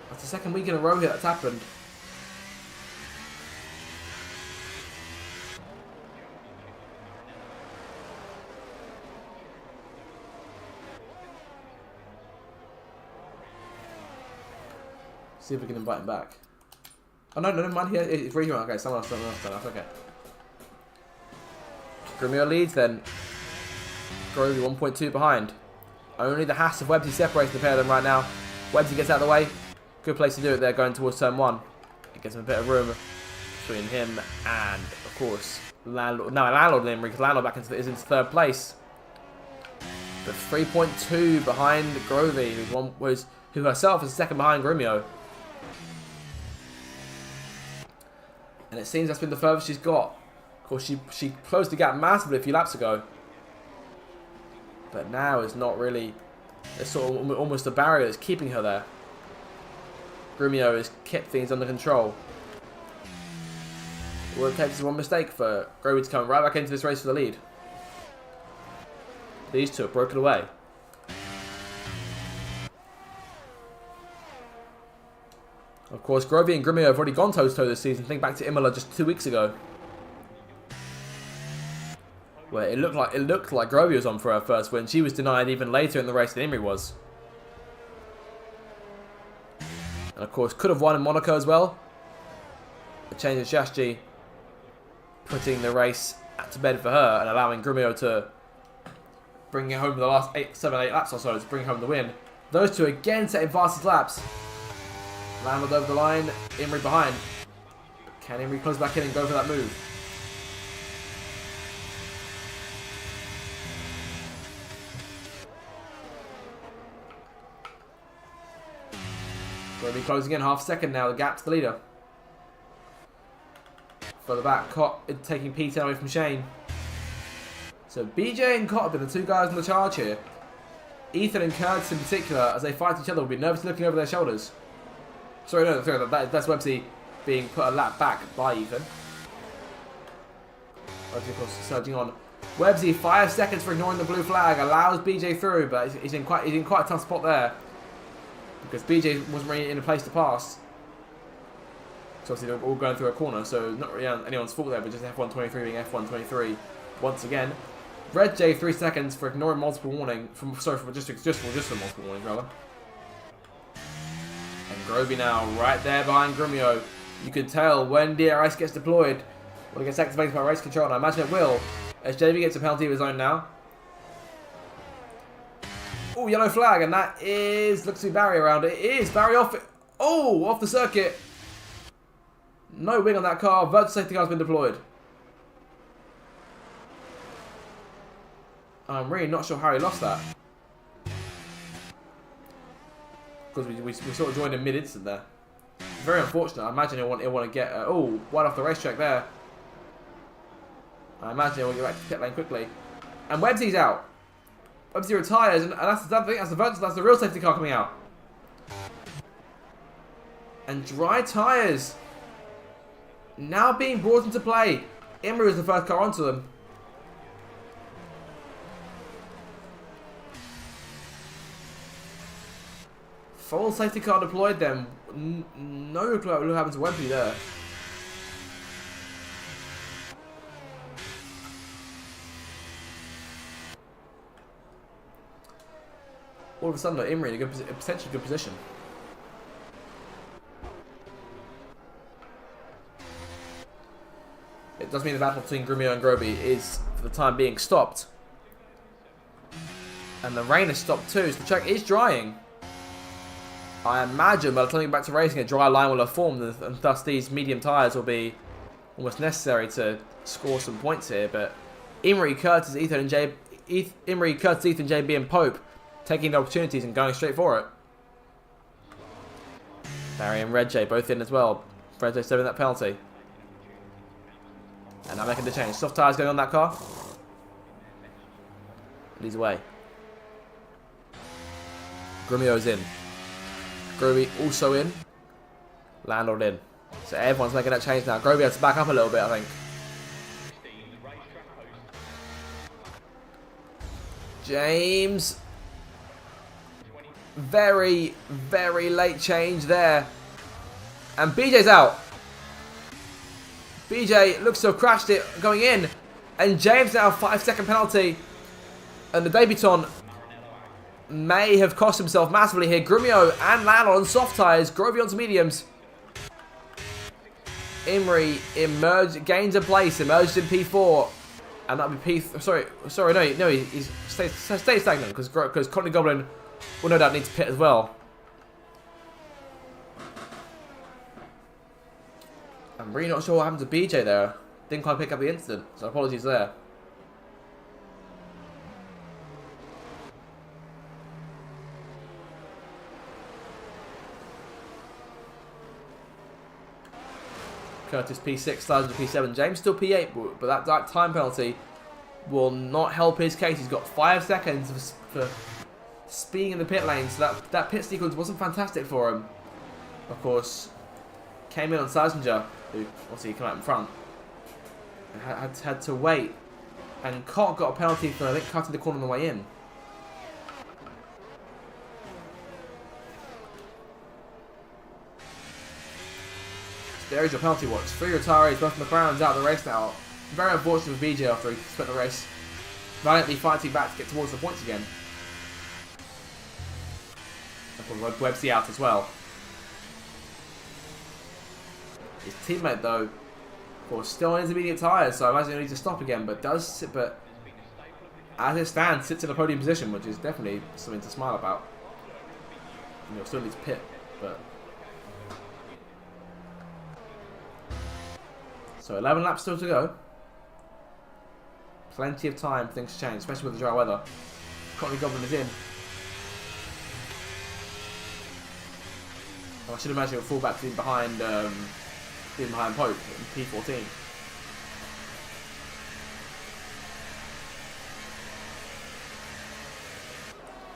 That's the second week in a row here that's happened. See if we can invite him back. Oh no, never mind. Here, it's Rehua. Okay, someone else done that. Okay. Grumio leads then. Grovey 1.2 behind. Only the Haas of Websy separates the pair of them right now. Websy gets out of the way. Good place to do it there, going towards turn 1. It gives him a bit of room between him and, of course, Landlord. No, Landlord and Imrie, because Landlord back is in 3rd place. But 3.2 behind Grovey, who herself is 2nd behind Grumio. And it seems that's been the furthest she's got. Of course, she closed the gap massively a few laps ago. But now it's not really... It's sort of almost a barrier that's keeping her there. Grumio has kept things under control. All it takes is one mistake for Grovey to come right back into this race for the lead. These two have broken away. Of course, Grovey and Grumio have already gone toe-to-toe this season. Think back to Imola just 2 weeks ago, where it looked like Grovey was on for her first win. She was denied even later in the race than Imrie was. And of course, could have won in Monaco as well. A change of strategy, putting the race to bed for her and allowing Grumio to bring it home the last 7, 8 laps or so to bring home the win. Those two again setting fastest laps. Landlord over the line, Imrie behind. Can Imrie close back in and go for that move? Grovey closing in, half second now, the gap to the leader. Further back, Cott taking P10 away from Shane. So BJ and Cott have been the two guys in the charge here. Ethan and Curtis in particular, as they fight each other, will be nervously looking over their shoulders. Sorry, that's Websy being put a lap back by Ethan. Websy, of course, surging on. Websy, 5 seconds for ignoring the blue flag, allows BJ through, but he's in quite a tough spot there, because BJ wasn't really in a place to pass. So obviously they're all going through a corner, so not really anyone's fault there, but just F123 being F123 once again. Red J 3 seconds for ignoring multiple warning. For just for multiple warnings rather. And Grovey now right there behind Grumio. You can tell when DRS gets deployed, when it gets activated by race control, and I imagine it will, as JV gets a penalty of his own now. Oh, yellow flag, and that looks to be Barry around it. It is Barry off it. Oh, off the circuit. No wing on that car. Virtual safety car has been deployed. I'm really not sure how he lost that, because we sort of joined in mid-instant there. Very unfortunate. I imagine he'll want to get right off the racetrack there. I imagine he'll get back to pit lane quickly. And Websy's out. Websy retires, and that's the real safety car coming out. And dry tyres now being brought into play. Imrie was the first car onto them. Full safety car deployed then. No clue what happened to Wembley there. All of a sudden, Imrie in a potentially good position. It does mean the battle between Grumio and Groby is, for the time being, stopped. And the rain has stopped too, so the track is drying. I imagine by the time we get back to racing, a dry line will have formed, and thus these medium tyres will be almost necessary to score some points here. But Imrie, Curtis, Ethan, JB, and Pope taking the opportunities and going straight for it. Barry and Red J both in as well. Red J serving that penalty. And now making the change. Soft tyres going on that car. And he's away. Grumio's in. Groby also in. Landlord in. So everyone's making that change now. Groby has to back up a little bit, I think. James. Very, very late change there. And BJ's out. BJ looks to have crashed it going in. And James now 5-second penalty. And the debutant may have cost himself massively here. Grumio and Landlord on soft tyres. Groby onto mediums. Imrie gains a place, emerges in P4. And that'll be P... no, he's stays stagnant because Courtney Goblin will no doubt need to pit as well. I'm really not sure what happened to BJ there. Didn't quite pick up the incident, so apologies there. Curtis P6, Sargent P7, James still P8, but that time penalty will not help his case. He's got 5 seconds for speeding in the pit lane, so that pit sequence wasn't fantastic for him. Of course, came in on Sargent, who obviously came out in front, and had to wait. And Cott got a penalty for, I think, cutting the corner on the way in. There is your penalty watch. 3 retirees, both McLaren's out of the race now. Very unfortunate for BJ after he spent the race valiantly fighting back to get towards the points again. Websy out as well. His teammate though, of course, still on intermediate tyres, so I imagine he needs to stop again. But as it stands, sits in a podium position, which is definitely something to smile about. You know, still needs to pit, but. So 11 laps still to go. Plenty of time for things to change, especially with the dry weather. Courtney Goblin is in. Oh, I should imagine he'll fall back to behind Pope in P14.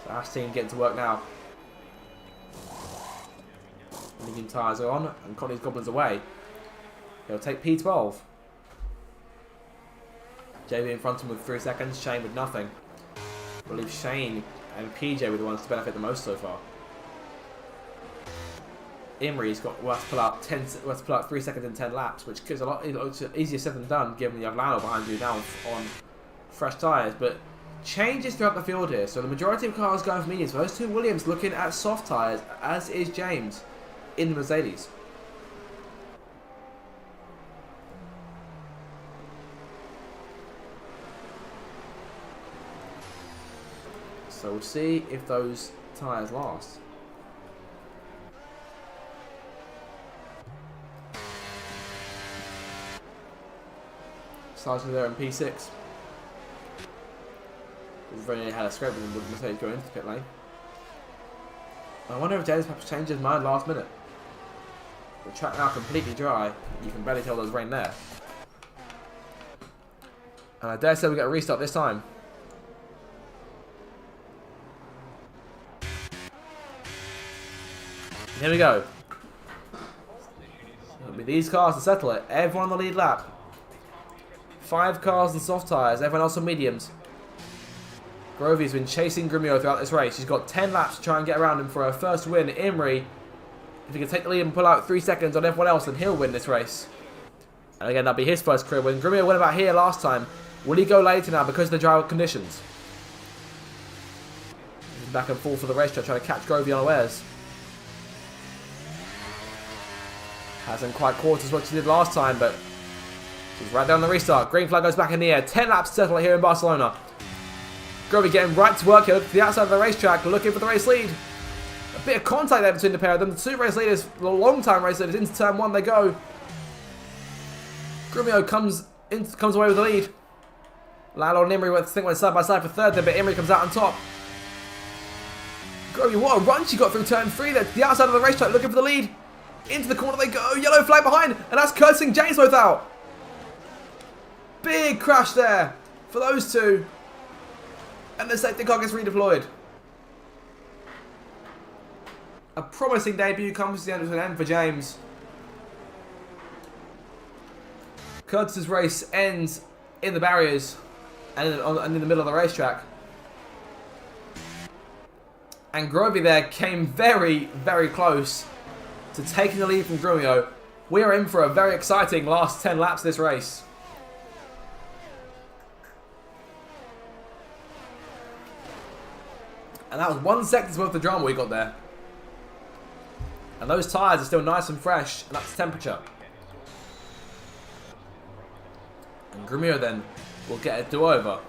So Ash team getting to work now. Medium tyres are on, and Courtney's Goblin's away. He'll take P12. JB in front of him with 3 seconds. Shane with nothing. I believe Shane and PJ were the ones to benefit the most so far. Imrie's got to pull out 3 seconds in 10 laps, which is a lot easier said than done, given you have Lando behind you now on fresh tyres. But changes throughout the field here. So the majority of cars going for mediums. Those two Williams looking at soft tyres, as is James in the Mercedes. So we'll see if those tyres last. Sargent there in P6. We've only had a scrape with the Mercedes going into the pit lane. I wonder if James perhaps changed his mind last minute. The track now completely dry. You can barely tell there's rain there. And I dare say we get a restart this time. Here we go. It'll be these cars to settle it. Everyone on the lead lap. 5 cars and soft tyres. Everyone else on mediums. Grovy's been chasing Grumio throughout this race. She's got 10 laps to try and get around him for her first win. Imrie, if he can take the lead and pull out 3 seconds on everyone else, then he'll win this race. And again, that'll be his first career win. Grumio went about here last time. Will he go later now because of the dry conditions? He's back and forth for the racetrack, trying to catch Grovey unawares. Hasn't quite caught as what she did last time, but she's right down the restart. Green flag goes back in the air. 10 laps to settle here in Barcelona. Grovey getting right to work here to the outside of the racetrack, looking for the race lead. A bit of contact there between the pair of them. The 2 race leaders, the long time race leaders, into turn 1 they go. Grumio comes away with the lead. Landlord and Imrie went side by side for 3rd there, but Imrie comes out on top. Grovey, what a run she got through turn 3 there to the outside of the racetrack, looking for the lead. Into the corner they go. Yellow flag behind, and that's Curtis and James both out. Big crash there for those 2. And the safety car gets redeployed. A promising debut comes to the end for James. Curtis's race ends in the barriers and in the middle of the racetrack. And Grovey there came very, very close to taking the lead from Grumio. We are in for a very exciting last 10 laps of this race. And that was 1 second's worth of drama we got there. And those tyres are still nice and fresh, and that's temperature. And Grumio then will get a do-over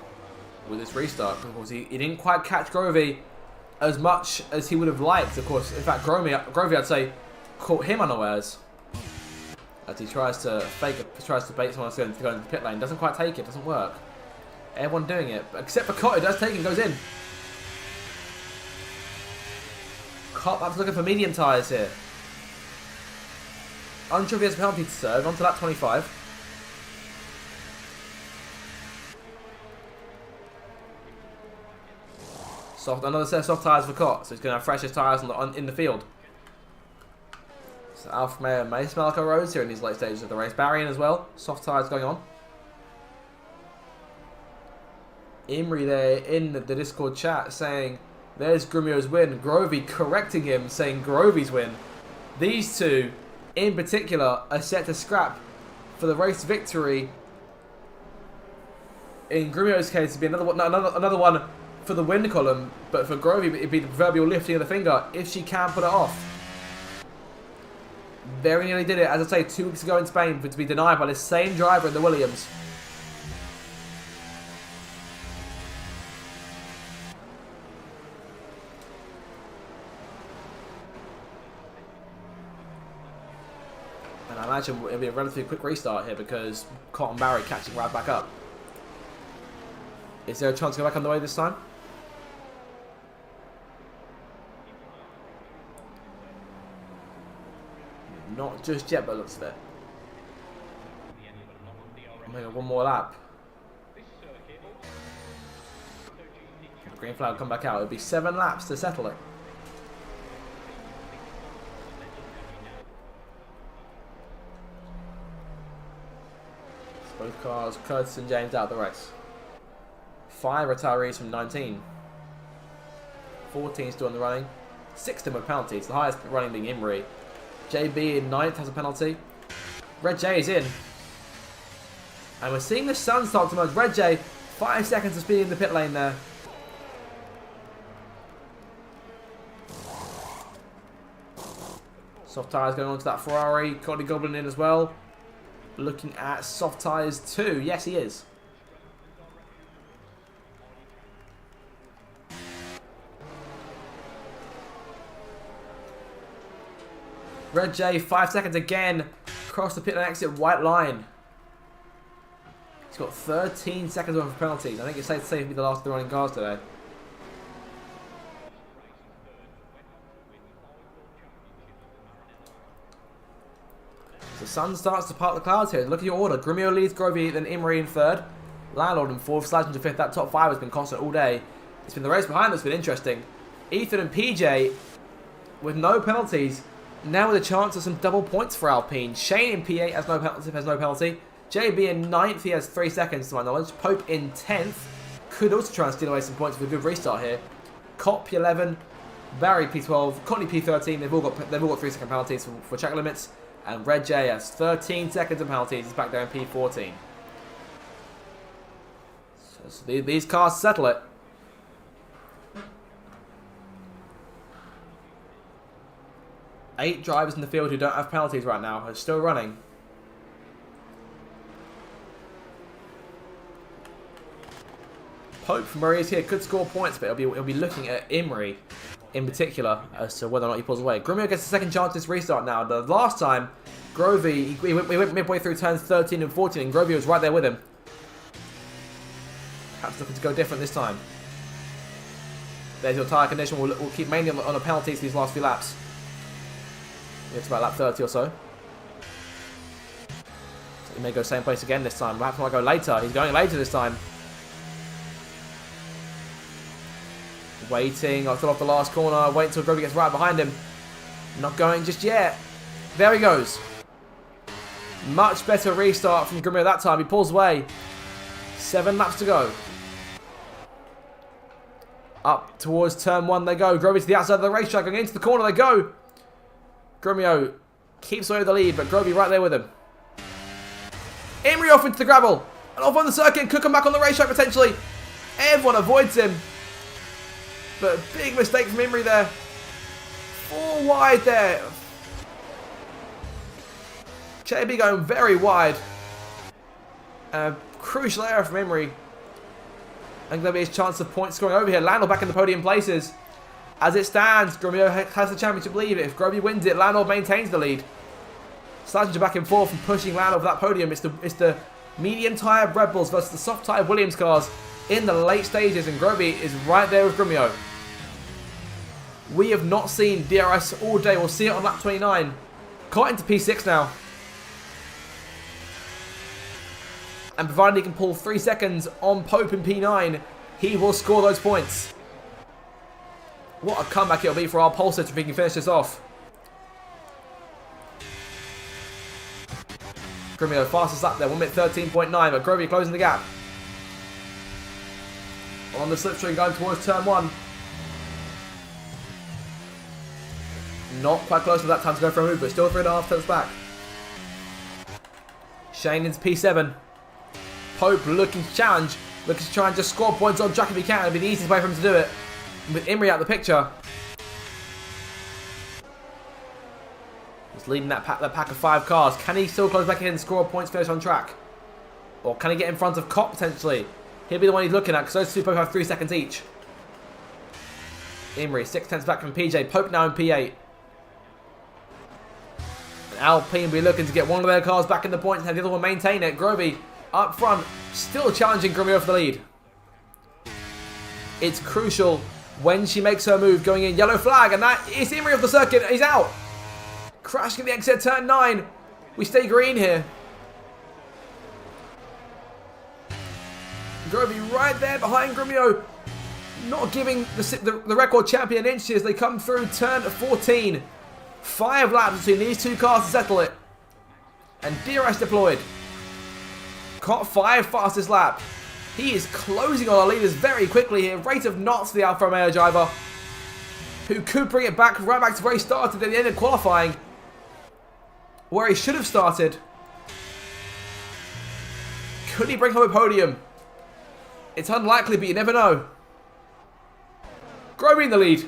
with this restart. Of course, he didn't quite catch Grovey as much as he would have liked. Of course, in fact, Grovey, I'd say, caught him unawares. As he tries to bait someone else to go into the pit lane. Doesn't quite take it, doesn't work. Everyone doing it, except for Cotto, does take it, goes in. Cotto's looking for medium tyres here. Unsure if he has a penalty to serve, onto lap 25. Another set of soft tyres for Cott, so he's going to have freshest tyres in the field. So Alfa Romeo may smell like a rose here in these late stages of the race. Barry in as well, soft tyres going on. Imrie there in the Discord chat saying, there's Grumio's win. Grovey correcting him, saying Grovey's win. These 2, in particular, are set to scrap for the race victory. In Grumio's case, it'd be another one for the win column, but for Grovey, it'd be the proverbial lifting of the finger if she can put it off. Very nearly did it, as I say, 2 weeks ago in Spain, for it to be denied by the same driver in the Williams. And I imagine it'll be a relatively quick restart here because Cotton Barry catching right back up. Is there a chance to go back on the way this time? Not just yet, but looks there. Maybe one more lap. The green flag will come back out. It'll be 7 laps to settle it. Both cars, Curtis and James out of the race. 5 retirees from 19. 14 still in the running. 6 of them with penalties. The highest running being Imrie. JB in 9th has a penalty. Red J is in. And we're seeing the sun start to merge. Red J, 5 seconds of speed in the pit lane there. Soft tyres going on to that Ferrari. Cody Goblin in as well. Looking at soft tyres too. Yes, he is. Red J, 5 seconds again. Across the pit and exit white line. He's got 13 seconds worth of penalties. I think it's safe to say he'll be the last of the running cars today. The sun starts to part the clouds here. Look at your order. Grumio leads, Grovey, then Imrie in 3rd. Landlord in 4th, slides into 5th. That top 5 has been constant all day. It's been the race behind that's been interesting. Ethan and PJ with no penalties. Now with a chance of some double points for Alpine. Shane in P8 has no penalty. JB in 9th, he has 3 seconds to my knowledge. Pope in 10th. Could also try and steal away some points with a good restart here. Cop P11, Barry P12, Connie P13. They've all got 3-second penalties for track limits. And Red J has 13 seconds of penalties. He's back there in P14. So these cars settle it. Eight drivers in the field who don't have penalties right now are still running. Pope from where he is here could score points, but he'll be looking at Imrie in particular as to whether or not he pulls away. Grumio gets a second chance this restart now. The last time, Grovey, he went midway through turns 13 and 14, and Grovey was right there with him. Perhaps looking to go different this time. There's your tyre condition. We'll keep mainly on the penalties these last few laps. It's about lap 30 or so. So he may go same place again this time. Perhaps he might go later. He's going later this time. Waiting until off the last corner. Wait until Grovey gets right behind him. Not going just yet. There he goes. Much better restart from Grimio that time. He pulls away. 7 laps to go. Up towards turn 1 they go. Grovey to the outside of the racetrack. Going into the corner they go. Grimio keeps away with the lead, but Grovey right there with him. Imrie off into the gravel. And off on the circuit. Could come back on the racetrack potentially. Everyone avoids him. But a big mistake from Imrie there. 4 wide there. JB going very wide. Crucial error from Imrie. And there'll be his chance of point scoring over here. Lando back in the podium places. As it stands, Grumio has the championship lead. If Grovey wins it, Lando maintains the lead. Slazenger back and forth and pushing Lando for that podium. It's the medium tyre Red Bulls versus the soft tyre Williams cars in the late stages, and Grovey is right there with Grumio. We have not seen DRS all day. We'll see it on lap 29. Caught into P6 now. And provided he can pull 3 seconds on Pope in P9, he will score those points. What a comeback it'll be for our pole sitter if he can finish this off. Grumio fastest lap there, 1 minute 13.9, but Grovey closing the gap. On the slipstream going towards turn 1. Not quite close to that time to go for a move, but still 3.5 turns back. Shane into P7. Pope looking to challenge, looking to try and just score points on track if he can. It'll be the easiest way for him to do it. With Imrie out the picture. He's leading that pack of 5 cars. Can he still close back in and score points finish on track? Or can he get in front of Cop potentially? He'll be the one he's looking at because those two both have 3 seconds each. Imrie, 6 tenths back from PJ. Pope now in P8. And Alpine will be looking to get one of their cars back in the points and have the other one maintain it. Grovey up front, still challenging Grumio for the lead. It's crucial when she makes her move, going in yellow flag, and that is Imrie off the circuit. He's out. Crashing at the exit turn 9. We stay green here. Grovey right there behind Grumio. Not giving the record champion inches. They come through turn 14. 5 laps between these 2 cars to settle it. And DRS deployed. Caught 5 fastest lap. He is closing on our leaders very quickly here. Rate of knots for the Alfa Romeo driver, who could bring it back right back to where he started at the end of qualifying, where he should have started. Could he bring home a podium? It's unlikely, but you never know. Grovey in the lead.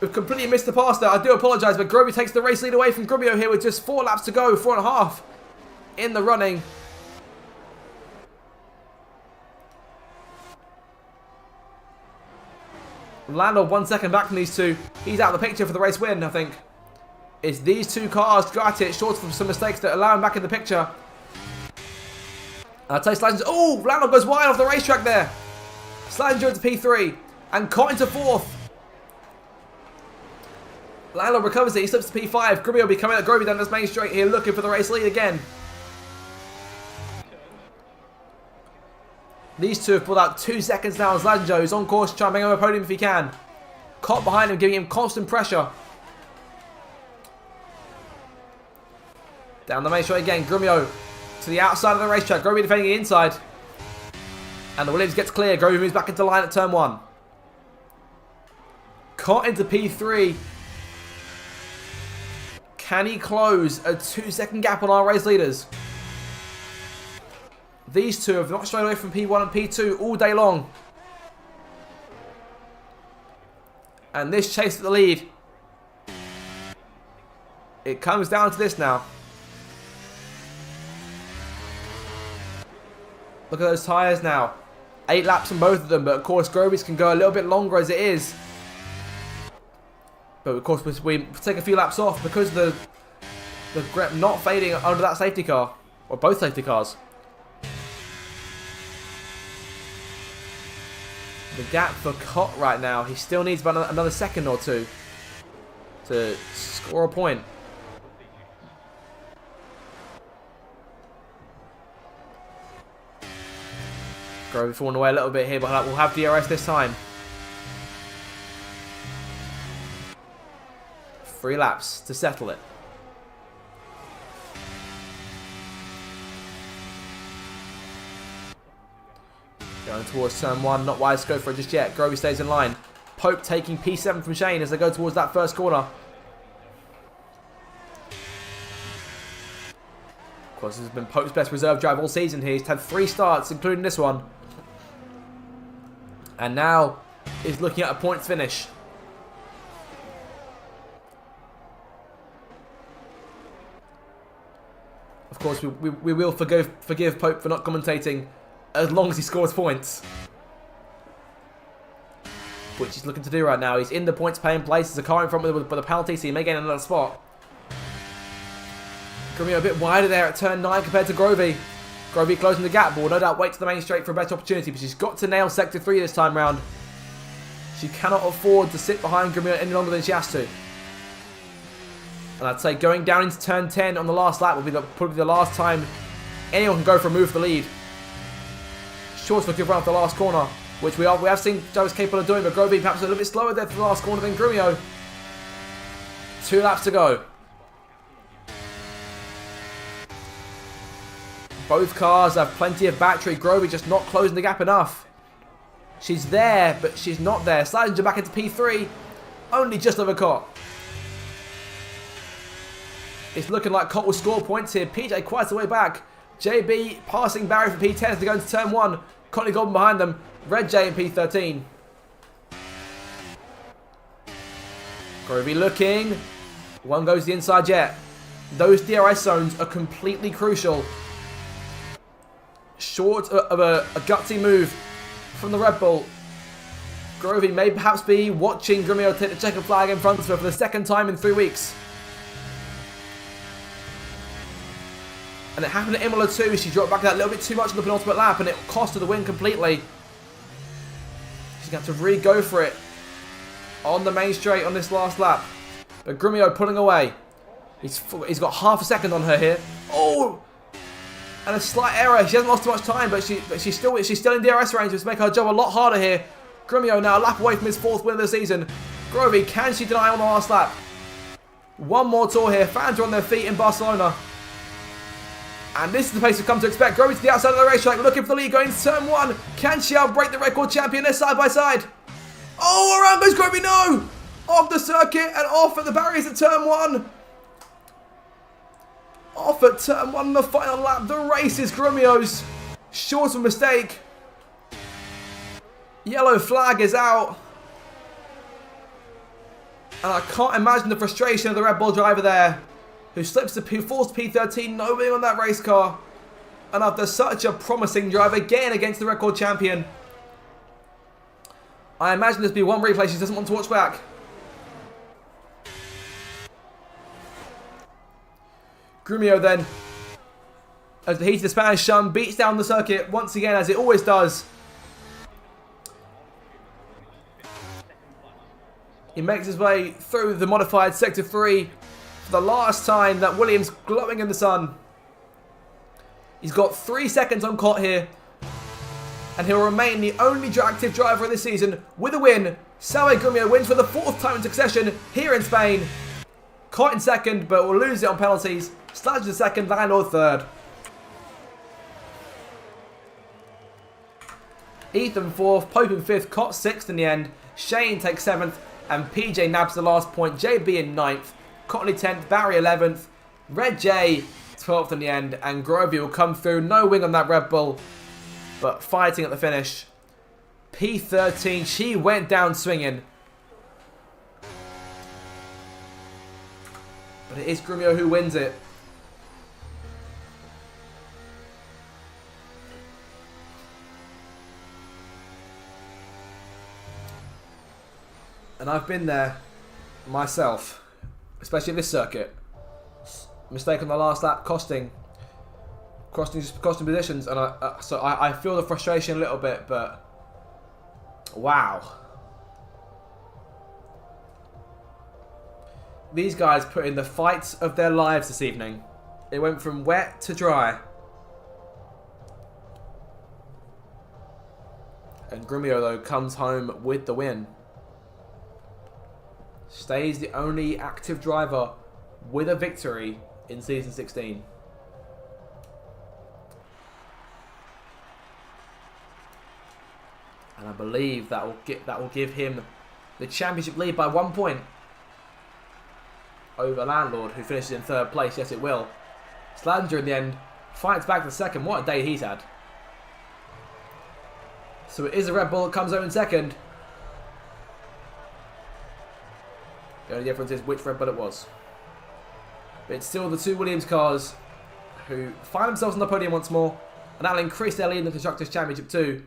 We've completely missed the pass there. I do apologise, but Grovey takes the race lead away from Grumio here with just 4 laps to go, 4.5 in the running. Lando 1 second back from these two. He's out of the picture for the race win, I think. It's these 2 cars go at it, short of some mistakes that allow him back in the picture. And I'll tell you, Slazenger. Oh, Lando goes wide off the racetrack there. Slazenger into P3 and caught into 4th. Lando recovers it. He slips to P5. Grumio will be coming at Grovey down this main straight here, looking for the race lead again. These two have pulled out 2 seconds now as Slazenger is on course to try and bring home a podium if he can. Caught behind him, giving him constant pressure. Down the main straight again, Grumio to the outside of the racetrack. Grovey defending the inside. And the Williams gets clear. Grovey moves back into line at turn 1. Caught into P3. Can he close a 2-second gap on our race leaders? These two have not strayed away from P1 and P2 all day long. And this chase at the lead. It comes down to this now. Look at those tyres now. 8 laps on both of them, but of course Grovey's can go a little bit longer as it is. But of course we take a few laps off because of the grip not fading under that safety car. Or both safety cars. The gap for Cott right now, he still needs about another second or two to score a point. Grovey falling away a little bit here, but we'll have DRS this time. 3 laps to settle it. Going towards turn 1, not wise to go for it just yet. Grovey stays in line. Pope taking P7 from Shane as they go towards that first corner. Of course, this has been Pope's best reserve drive all season here. He's had 3 starts, including this one. And now is looking at a points finish. Of course, we will forgive Pope for not commentating as long as he scores points. Which he's looking to do right now. He's in the points paying place. There's a car in front with a penalty, so he may gain another spot. Grovey a bit wider there at turn 9 compared to Grovey. Grovey closing the gap, but will no doubt wait to the main straight for a better opportunity, but she's got to nail sector 3 this time round. She cannot afford to sit behind Grovey any longer than she has to. And I'd say going down into turn 10 on the last lap will be probably the last time anyone can go for a move for the lead. Short's looking for the last corner, which we have seen Joe's capable of doing, but Grovey perhaps a little bit slower there for the last corner than Grumio. 2 laps to go. Both cars have plenty of battery. Grovey just not closing the gap enough. She's there, but she's not there. Sliding back into P3. Only just over Cott. It's looking like Cott will score points here. PJ quite the way back. JB passing Barry for P10 as they go into turn 1. Connie Golden behind them. Red J in P13. Grovey looking. One goes the inside jet. Those DRS zones are completely crucial. Short of a gutsy move from the Red Bull. Grovey may perhaps be watching Grumio take the checkered flag in front of her for the 2nd time in 3 weeks. And it happened at Imola too. She dropped back that little bit too much in the penultimate lap and it cost her the win completely. She's going to have to really go for it on the main straight on this last lap. But Grumio pulling away. He's got half a second on her here. Oh! And a slight error. She hasn't lost too much time, but she's still in DRS range, which makes her job a lot harder here. Grumio now a lap away from his 4th win of the season. Grovey, can she deny on the last lap? One more tour here. Fans are on their feet in Barcelona. And this is the pace we've come to expect. Grovey to the outside of the racetrack, looking for the lead, going into turn 1. Can she outbreak the record champion? They're side by side. Oh, around goes Grovey, no! Off the circuit and off at the barriers at turn 1. Off at turn 1 on the final lap. The race is Grumio's. Short of a mistake. Yellow flag is out. And I can't imagine the frustration of the Red Bull driver there, who falls to P13, nobody on that race car. And after such a promising drive again against the record champion, I imagine there'll be one replay she doesn't want to watch back. Grumio then, as the heat of the Spanish sun beats down the circuit once again, as it always does. He makes his way through the modified Sector 3 for the last time. That Williams glowing in the sun. He's got 3 seconds on Cott here. And he'll remain the only active driver this season with a win. Salve Grumio wins for the 4th time in succession here in Spain. Cott in 2nd, but will lose it on penalties. Sludge in 2nd, Landor 3rd. Ethan 4th, Pope in 5th, Cott 6th in the end. Shane takes 7th, and PJ nabs the last point. JB in 9th, Cotley 10th, Barry 11th, Red J 12th in the end, and Grovey will come through. No wing on that Red Bull, but fighting at the finish. P13, she went down swinging. But it is Grumio who wins it. And I've been there myself, especially this circuit. Mistake on the last lap costing positions, and I feel the frustration a little bit, but wow. These guys put in the fights of their lives this evening. It went from wet to dry. And Grumio, though, comes home with the win. Stays the only active driver with a victory in Season 16. And I believe that will give him the championship lead by 1 point over Landlord, who finishes in 3rd place. Yes, it will. Slazenger in the end fights back to 2nd. What a day he's had. So it is a Red Bull that comes home in 2nd. The only difference is which Red Bull it was. But it's still the 2 Williams cars who find themselves on the podium once more, and that'll increase their lead in the Constructors' Championship too.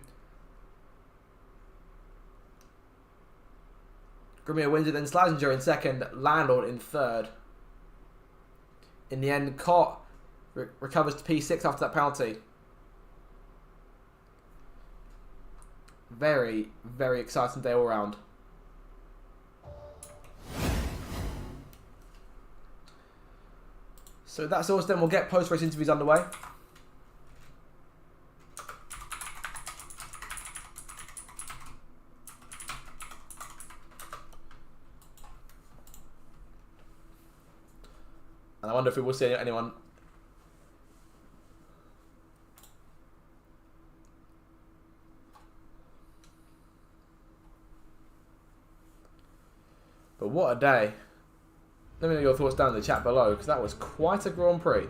Grumio wins it, then Slazenger in 2nd, Landlord in 3rd. In the end, Cott recovers to P6 after that penalty. Very, very exciting day all round. So that's all done. We'll get post-race interviews underway. And I wonder if we will see anyone. But what a day. Let me know your thoughts down in the chat below, because that was quite a Grand Prix.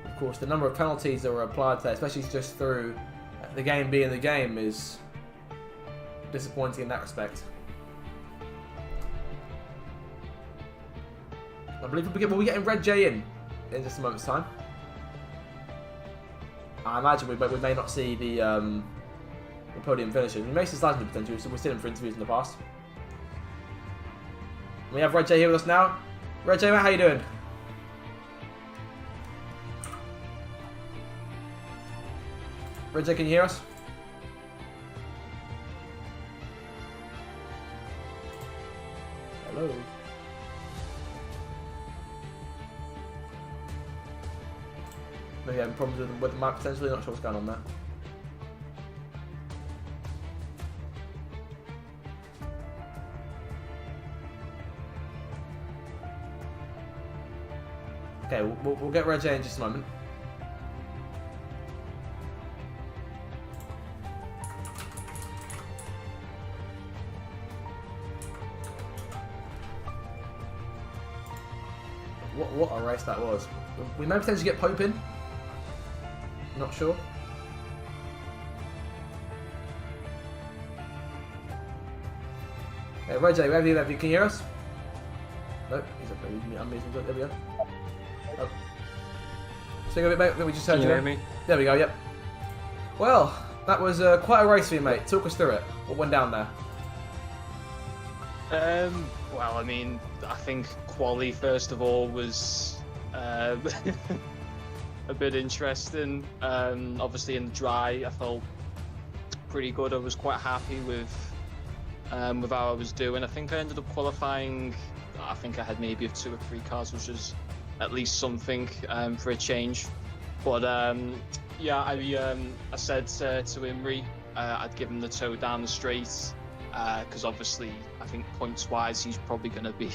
Of course, the number of penalties that were applied today, especially just through the game being the game, is disappointing in that respect. I believe we'll be getting Red J in just a moment's time. I imagine we may not see the podium finishes. We may see Slazenger potentially, so we've seen him for interviews in the past. We have Red J here with us now. Red J, mate, how you doing? Red J, can you hear us? Hello. Maybe having problems with the map potentially, not sure what's going on there. Okay, we'll get Red J in just a moment. What a race that was. We may potentially get Pope in. Not sure. Hey, Red J, wherever you are, can you hear us? Nope, he's up there. There we go. Oh. Sing a bit, mate. We just heard you. Can you hear me? There we go, yep. Well, that was quite a race for you, mate. Talk us through it. What went down there? Well, I mean, I think quali, first of all, was a bit interesting. Obviously, in the dry, I felt pretty good. I was quite happy with how I was doing. I think I ended up qualifying. I think I had maybe 2 or 3 cars, which is at least something for a change. But yeah, I said to Imri I'd give him the toe down the straight, because obviously I think points-wise he's probably going to be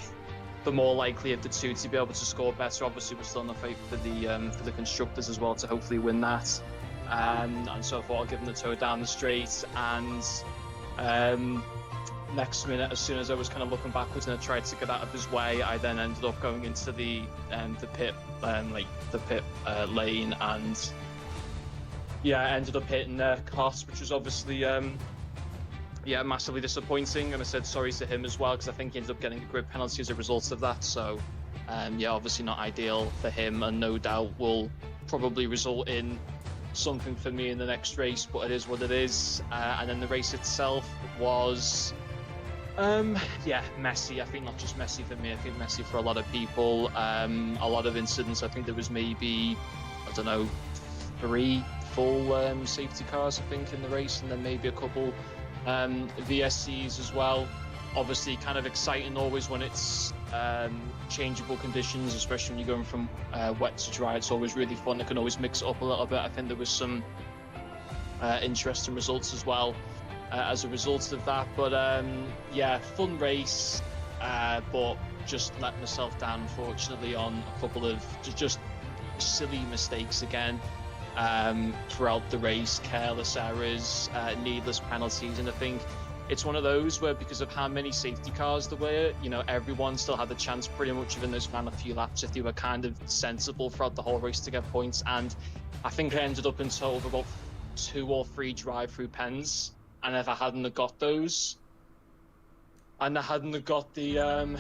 the more likely of the two to be able to score better. Obviously, we're still in the fight for the constructors as well to hopefully win that. And so I thought I'll give him the toe down the straight. And next minute, as soon as I was kind of looking backwards and I tried to get out of his way, I then ended up going into the pit, lane, and I ended up hitting Koss, which was obviously massively disappointing, and I said sorry to him as well because I think he ended up getting a grid penalty as a result of that. So obviously not ideal for him, and no doubt will probably result in something for me in the next race, but it is what it is. And then the race itself was messy. I think not just messy for me, I think messy for a lot of people. A lot of incidents. I think there was maybe, 3 full safety cars, I think, in the race, and then maybe a couple VSCs as well. Obviously kind of exciting always when it's changeable conditions, especially when you're going from wet to dry. It's always really fun. It can always mix it up a little bit. I think there was some interesting results as well as a result of that. But fun race, but just let myself down, unfortunately, on a couple of just silly mistakes again throughout the race, careless errors, needless penalties. And I think it's one of those where, because of how many safety cars there were, everyone still had the chance pretty much within those final few laps if they were kind of sensible throughout the whole race to get points. And I think I ended up in total of about 2 or 3 drive-through pens, and if I hadn't have got those, and I hadn't have got the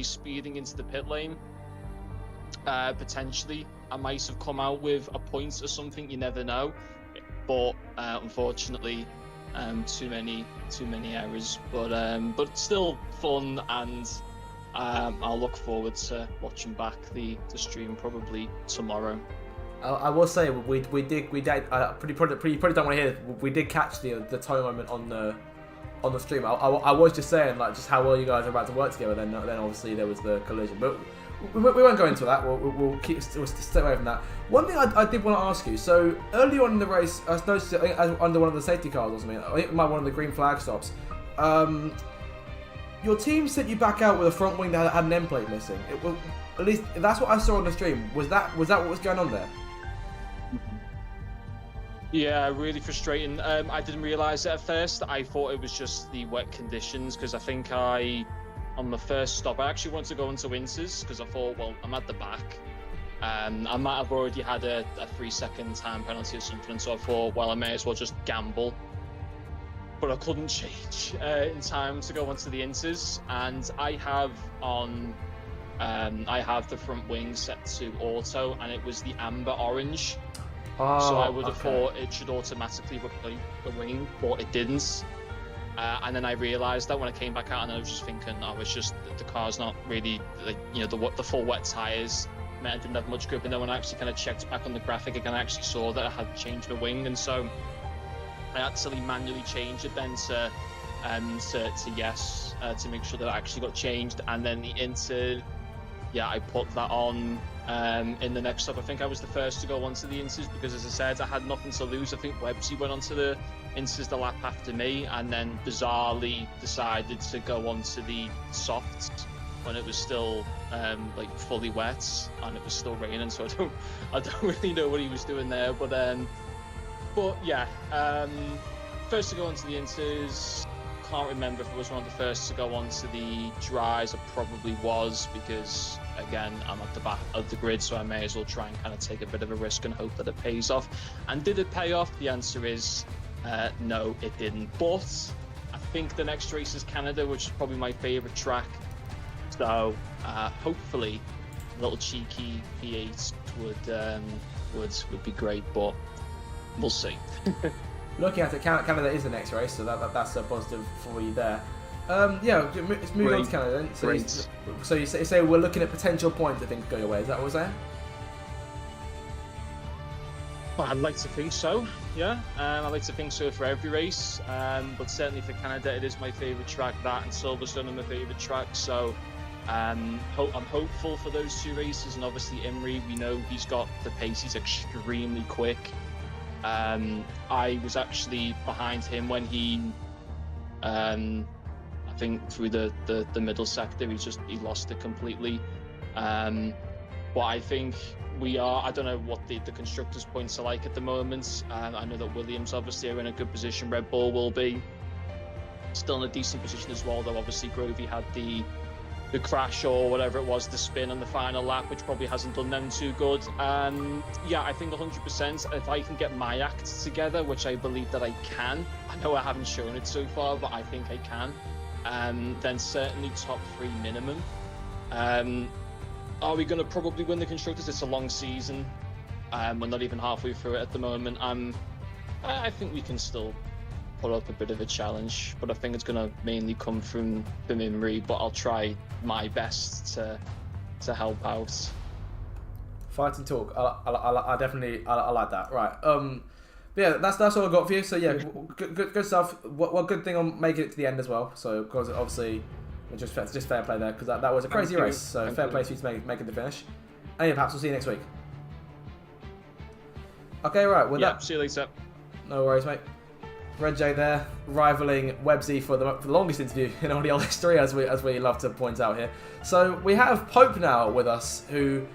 speeding into the pit lane, potentially I might have come out with a point or something. You never know, but unfortunately, too many errors. But still fun, and I'll look forward to watching back the stream probably tomorrow. I will say we did pretty probably don't want to hear. We did catch the toe moment on the stream. I was just saying like just how well you guys are about to work together. Then obviously there was the collision, but we won't go into that. We'll stay away from that. One thing I did want to ask you. So early on in the race, I noticed under one of the safety cars or something. I think it might be one of the green flag stops. Your team sent you back out with a front wing that had an end plate missing. At least that's what I saw on the stream. Was that what was going on there? Yeah, really frustrating. I didn't realise it at first. I thought it was just the wet conditions, because I think on the first stop, I actually wanted to go into Winters because I thought, well, I'm at the back. I might have already had a 3-second time penalty or something, so I thought, well, I may as well just gamble. But I couldn't change in time to go onto the Inters, and I have the front wing set to auto, and it was the amber orange. So I would have thought it should automatically replace the wing, but it didn't. And then I realised that when I came back out, and I was just thinking, it's just the car's not really, the full wet tyres meant I didn't have much grip. And then when I actually kind of checked back on the graphic again, I actually saw that I had changed my wing, and so I actually manually changed it then to yes, to make sure that it actually got changed. And then the Inter, I put that on in the next stop. I think I was the first to go onto the Inters because, as I said, I had nothing to lose. I think Websy went onto the Inters the lap after me, and then bizarrely decided to go onto the softs when it was still fully wet and it was still raining. So I don't really know what he was doing there, but first to go onto the Inters. Can't remember if I was one of the first to go onto the dries. I probably was, because again, I'm at the back of the grid, so I may as well try and kind of take a bit of a risk and hope that it pays off. And did it pay off? The answer is no, it didn't. But I think the next race is Canada, which is probably my favourite track. So hopefully, a little cheeky P8 would be great, but we'll see. Looking at it, Canada is the next race, so that's a positive for you there. Let's move on to Canada then. So you say we're looking at potential points if things go your way. Is that what we're saying? Well, I'd like to think so, yeah. I'd like to think so for every race, but certainly for Canada, it is my favourite track. That and Silverstone are my favourite tracks, so I'm hopeful for those 2 races. And obviously Imrie, we know he's got the pace, he's extremely quick. I was actually behind him when he, I think through the middle sector, he lost it completely. But I think I don't know what the constructors' points are like at the moment. I know that Williams obviously are in a good position. Red Bull will be still in a decent position as well, though obviously Grovey had the crash or whatever it was, the spin on the final lap, which probably hasn't done them too good. Yeah, I think 100%, if I can get my act together, which I believe that I can, I know I haven't shown it so far, but I think I can, then certainly top 3 minimum. Are we going to probably win the Constructors? It's a long season. We're not even halfway through it at the moment. I think we can still put up a bit of a challenge, but I think it's going to mainly come from Imri, but I'll try my best to help out. Fight and talk. I definitely like that. Right. But yeah, that's all I got for you. So yeah, good stuff. What good thing on making it to the end as well. So because obviously, just fair play there, because that was a crazy race. So fair play to you to make it to finish. And yeah, perhaps we'll see you next week. Okay, right. With that, see you later. No worries, mate. Red J there, rivaling Websy for the longest interview in audio history, as we love to point out here. So we have Pope now with us, who,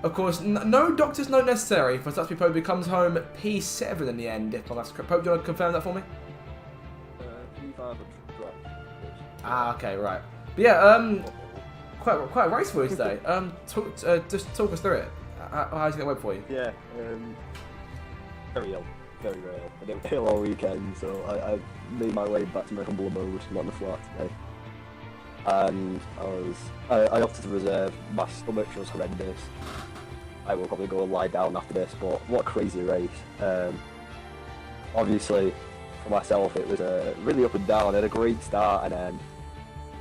of course, no doctor's note necessary for Satsuki Pope, who comes home P7 in the end, if my maths correct. Pope, do you want to confirm that for me? P5. Okay, right. But yeah, quite a race for you today. Just talk us through it. How's it went for you? Yeah, very ill. Very real. I didn't feel all weekend, so I made my way back to my humble abode, not in the flat today. And I opted to reserve. My stomach was horrendous. I will probably go and lie down after this, but what a crazy race. Obviously, for myself, it was really up and down. I had a great start, and then,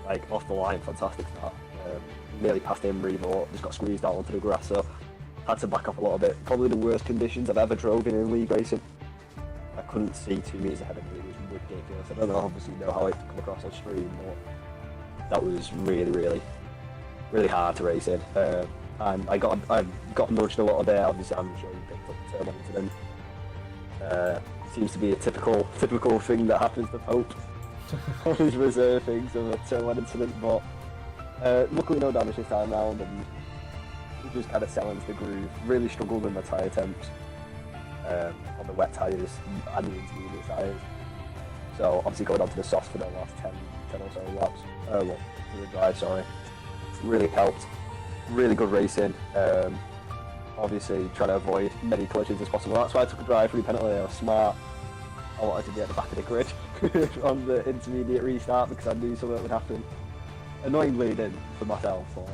like, off the line, fantastic start. Nearly passed Imri, but just got squeezed out onto the grass, so had to back up a little bit. Probably the worst conditions I've ever drove in league racing. I couldn't see 2 meters ahead of me. It was ridiculous. I don't obviously know how it come across on stream, but that was really hard to race in. And I got nudged a little there. Obviously, I'm sure you picked up the turn incident. Seems to be a typical thing that happens to Pope on his reserve things of a turn one incident. But luckily, no damage this time round, and he just kind of fell into the groove. Really struggled with my tyre temps. On the wet tyres and the intermediate tyres. So obviously going on to the softs for the last 10 or so laps, for the drive, sorry. Really helped. Really good racing. Obviously trying to avoid many collisions as possible. That's why I took a drive-free penalty. I was smart. I wanted to be at the back of the grid on the intermediate restart because I knew something would happen. Annoyingly it didn't for myself, but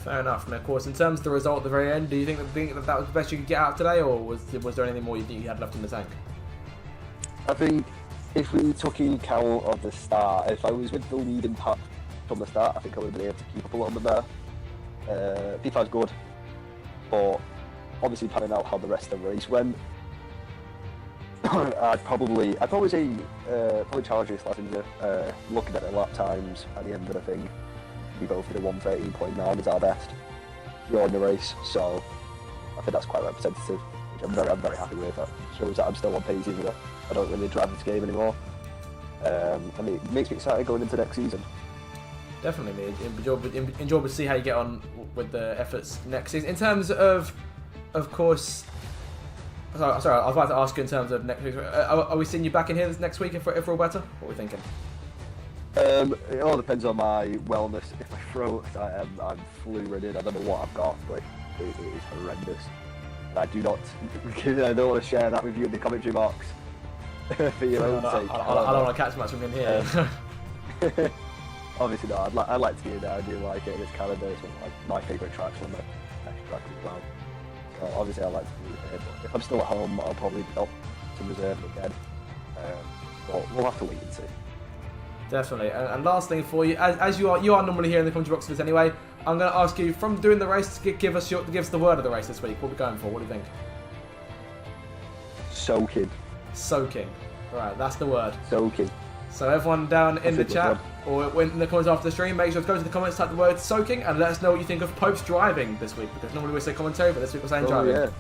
fair enough. And of course, in terms of the result at the very end, do you think that was the best you could get out of today, or was there anything more you think you had left in the tank? I think if we took in account of the start, if I was with the lead and pack from the start, I think I would have been able to keep up a little bit better. P5's good, but obviously planning out how the rest of the race went, I'd probably say challenge this last year. Looking at the lap times at the end of the thing, we both did a 1:13.9 is our best during the race, so I think that's quite representative, which I'm very happy with. That shows that I'm still on pace, even though I don't really drive this game anymore. I mean, it makes me excited going into next season. Definitely, enjoyable to see how you get on with the efforts next season. In terms of course, sorry, I was about to ask you in terms of next week. Are we seeing you back in here next week if we're all better? What are we thinking? It all depends on my wellness. If my throat, I'm flu-ridden. I don't know what I've got, but it is horrendous. And I don't want to share that with you in the commentary box for your own sake. I don't want to catch much from in here. Obviously, no. I'd like to be in there. I do like it. It's Canada. It's one of my favourite tracks, one of my best tracks as well. So obviously, I like to be here. But if I'm still at home, I'll probably be up to reserve again. But we'll have to wait and see. Definitely. And last thing for you, as you are normally here in the commentary box with us anyway, I'm going to ask you, from doing the race, to give us the word of the race this week. What are we going for? What do you think? Soaking. Right, that's the word. Soaking. So everyone down in the chat or in the comments after the stream, make sure to go to the comments, type the word soaking, and let us know what you think of Pope's driving this week. Because normally we say commentary, but this week we're saying driving. Yeah.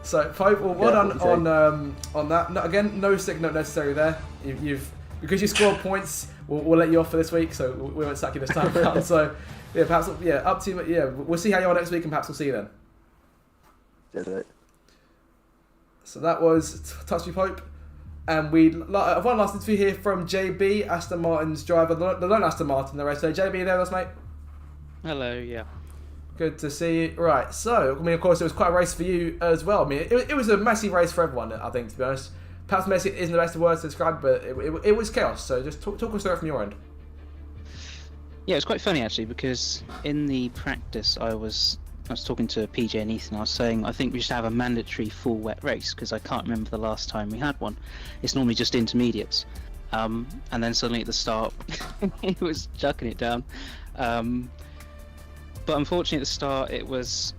So Pope, well done on that. No, again, no sick note necessary there. You've because you scored points. We'll let you off for this week, so we won't sack you this time around. So yeah, perhaps up to you. Yeah, we'll see how you are next week, and perhaps we'll see you then. Cheers, mate. So that was Touchy Pope. And one last interview here from JB, Aston Martin's driver, the lone Aston Martin, the race. So JB, there with us, mate? Hello, yeah. Good to see you. Right, so, I mean, of course, it was quite a race for you as well. I mean, it was a messy race for everyone, I think, to be honest. Perhaps messy isn't the best of words to describe, but it was chaos. So just talk us through it from your end. Yeah, it was quite funny, actually, because in the practice, I was talking to PJ and Ethan. I was saying I think we should have a mandatory full wet race because I can't remember the last time we had one. It's normally just intermediates, and then suddenly at the start it was chucking it down. But unfortunately at the start it was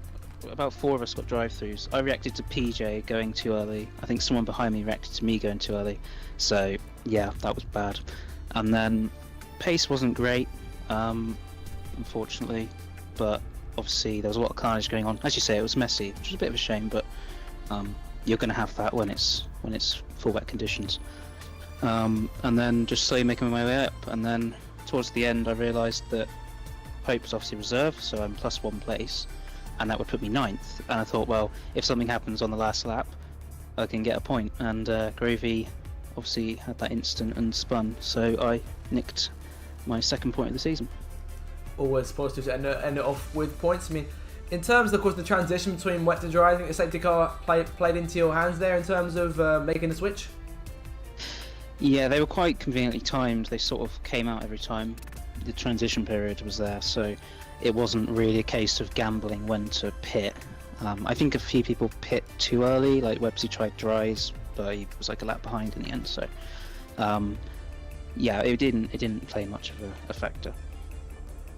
about 4 of us got drive-throughs. I reacted to PJ going too early. I think someone behind me reacted to me going too early. So yeah, that was bad. And then pace wasn't great, unfortunately, but obviously there was a lot of carnage going on. As you say, it was messy, which is a bit of a shame, but you're going to have that when it's full wet conditions. And then just slowly making my way up, and then towards the end I realised that Pope was obviously reserved, so I'm +1 place, and that would put me 9th. And I thought, well, if something happens on the last lap, I can get a point. And Grovey obviously had that incident and spun, so I nicked my 2nd point of the season. Always positive to end it off with points. I mean, in terms of course the transition between wet to dry, I think the safety car played into your hands there in terms of making the switch. Yeah, they were quite conveniently timed. They sort of came out every time the transition period was there, so it wasn't really a case of gambling when to pit. I think a few people pit too early, like Websy tried dries, but he was like a lap behind in the end. So yeah, it didn't play much of a factor.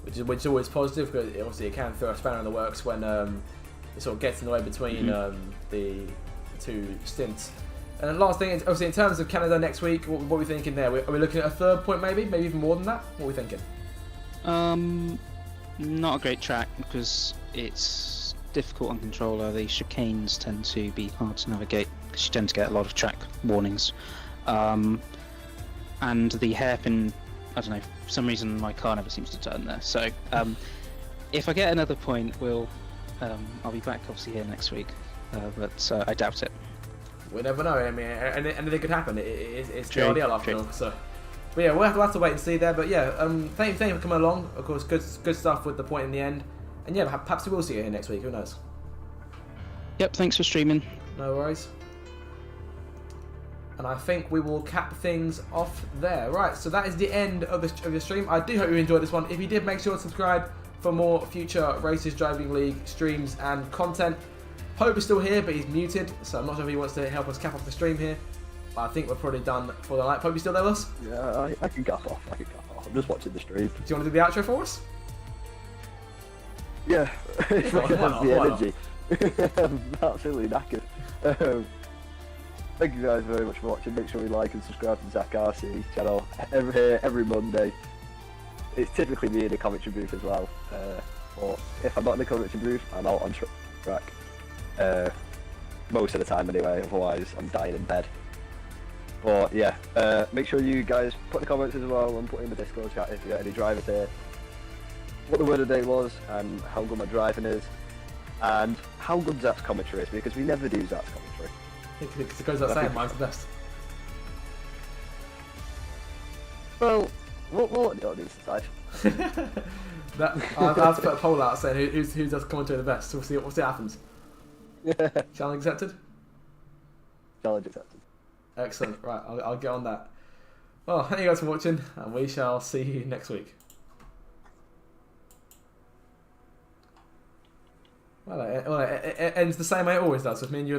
Which is always positive, because obviously it can throw a spanner in the works when it sort of gets in the way between the 2 stints. And the last thing is, obviously, in terms of Canada next week, what are we thinking there? Are we looking at a 3rd point maybe even more than that? What are we thinking? Not a great track because it's difficult on controller. The chicanes tend to be hard to navigate because you tend to get a lot of track warnings. And the hairpin, I don't know, for some reason my car never seems to turn there. So if I get another point, I'll be back obviously here next week, but I doubt it. We never know. I mean, anything could happen. It's the True, ideal after all. So, but yeah, we'll have to wait and see there. But yeah, thank you for coming along. Of course, good stuff with the point in the end. And yeah, perhaps we will see you here next week. Who knows? Yep. Thanks for streaming. No worries. And I think we will cap things off there. Right, so that is the end of the stream. I do hope you enjoyed this one. If you did, make sure to subscribe for more future Races Driving League streams and content. Pope is still here, but he's muted, so I'm not sure if he wants to help us cap off the stream here. But I think we're probably done for the night. Pope, you still there with us? Yeah, I can cap off. I'm just watching the stream. Do you want to do the outro for us? Yeah, if I have not? the Why energy. I'm absolutely knackered. Thank you guys very much for watching. Make sure you like and subscribe to the Zach RC channel every Monday. It's typically me in the commentary booth as well. But if I'm not in the commentary booth, I'm out on track. Most of the time anyway, otherwise I'm dying in bed. But yeah, make sure you guys put in the comments as well and put in the Discord chat if you got any drivers here, what the word of the day was and how good my driving is and how good Zach's commentary is, because we never do Zach's commentary. It goes without saying, mine's the best. Well, we'll let the audience decide. I'll have to put a poll out saying who does commentary the best. We'll see what happens. Challenge accepted? Challenge accepted. Excellent. Right, I'll get on that. Well, thank you guys for watching, and we shall see you next week. Well, it ends the same way it always does with me and you.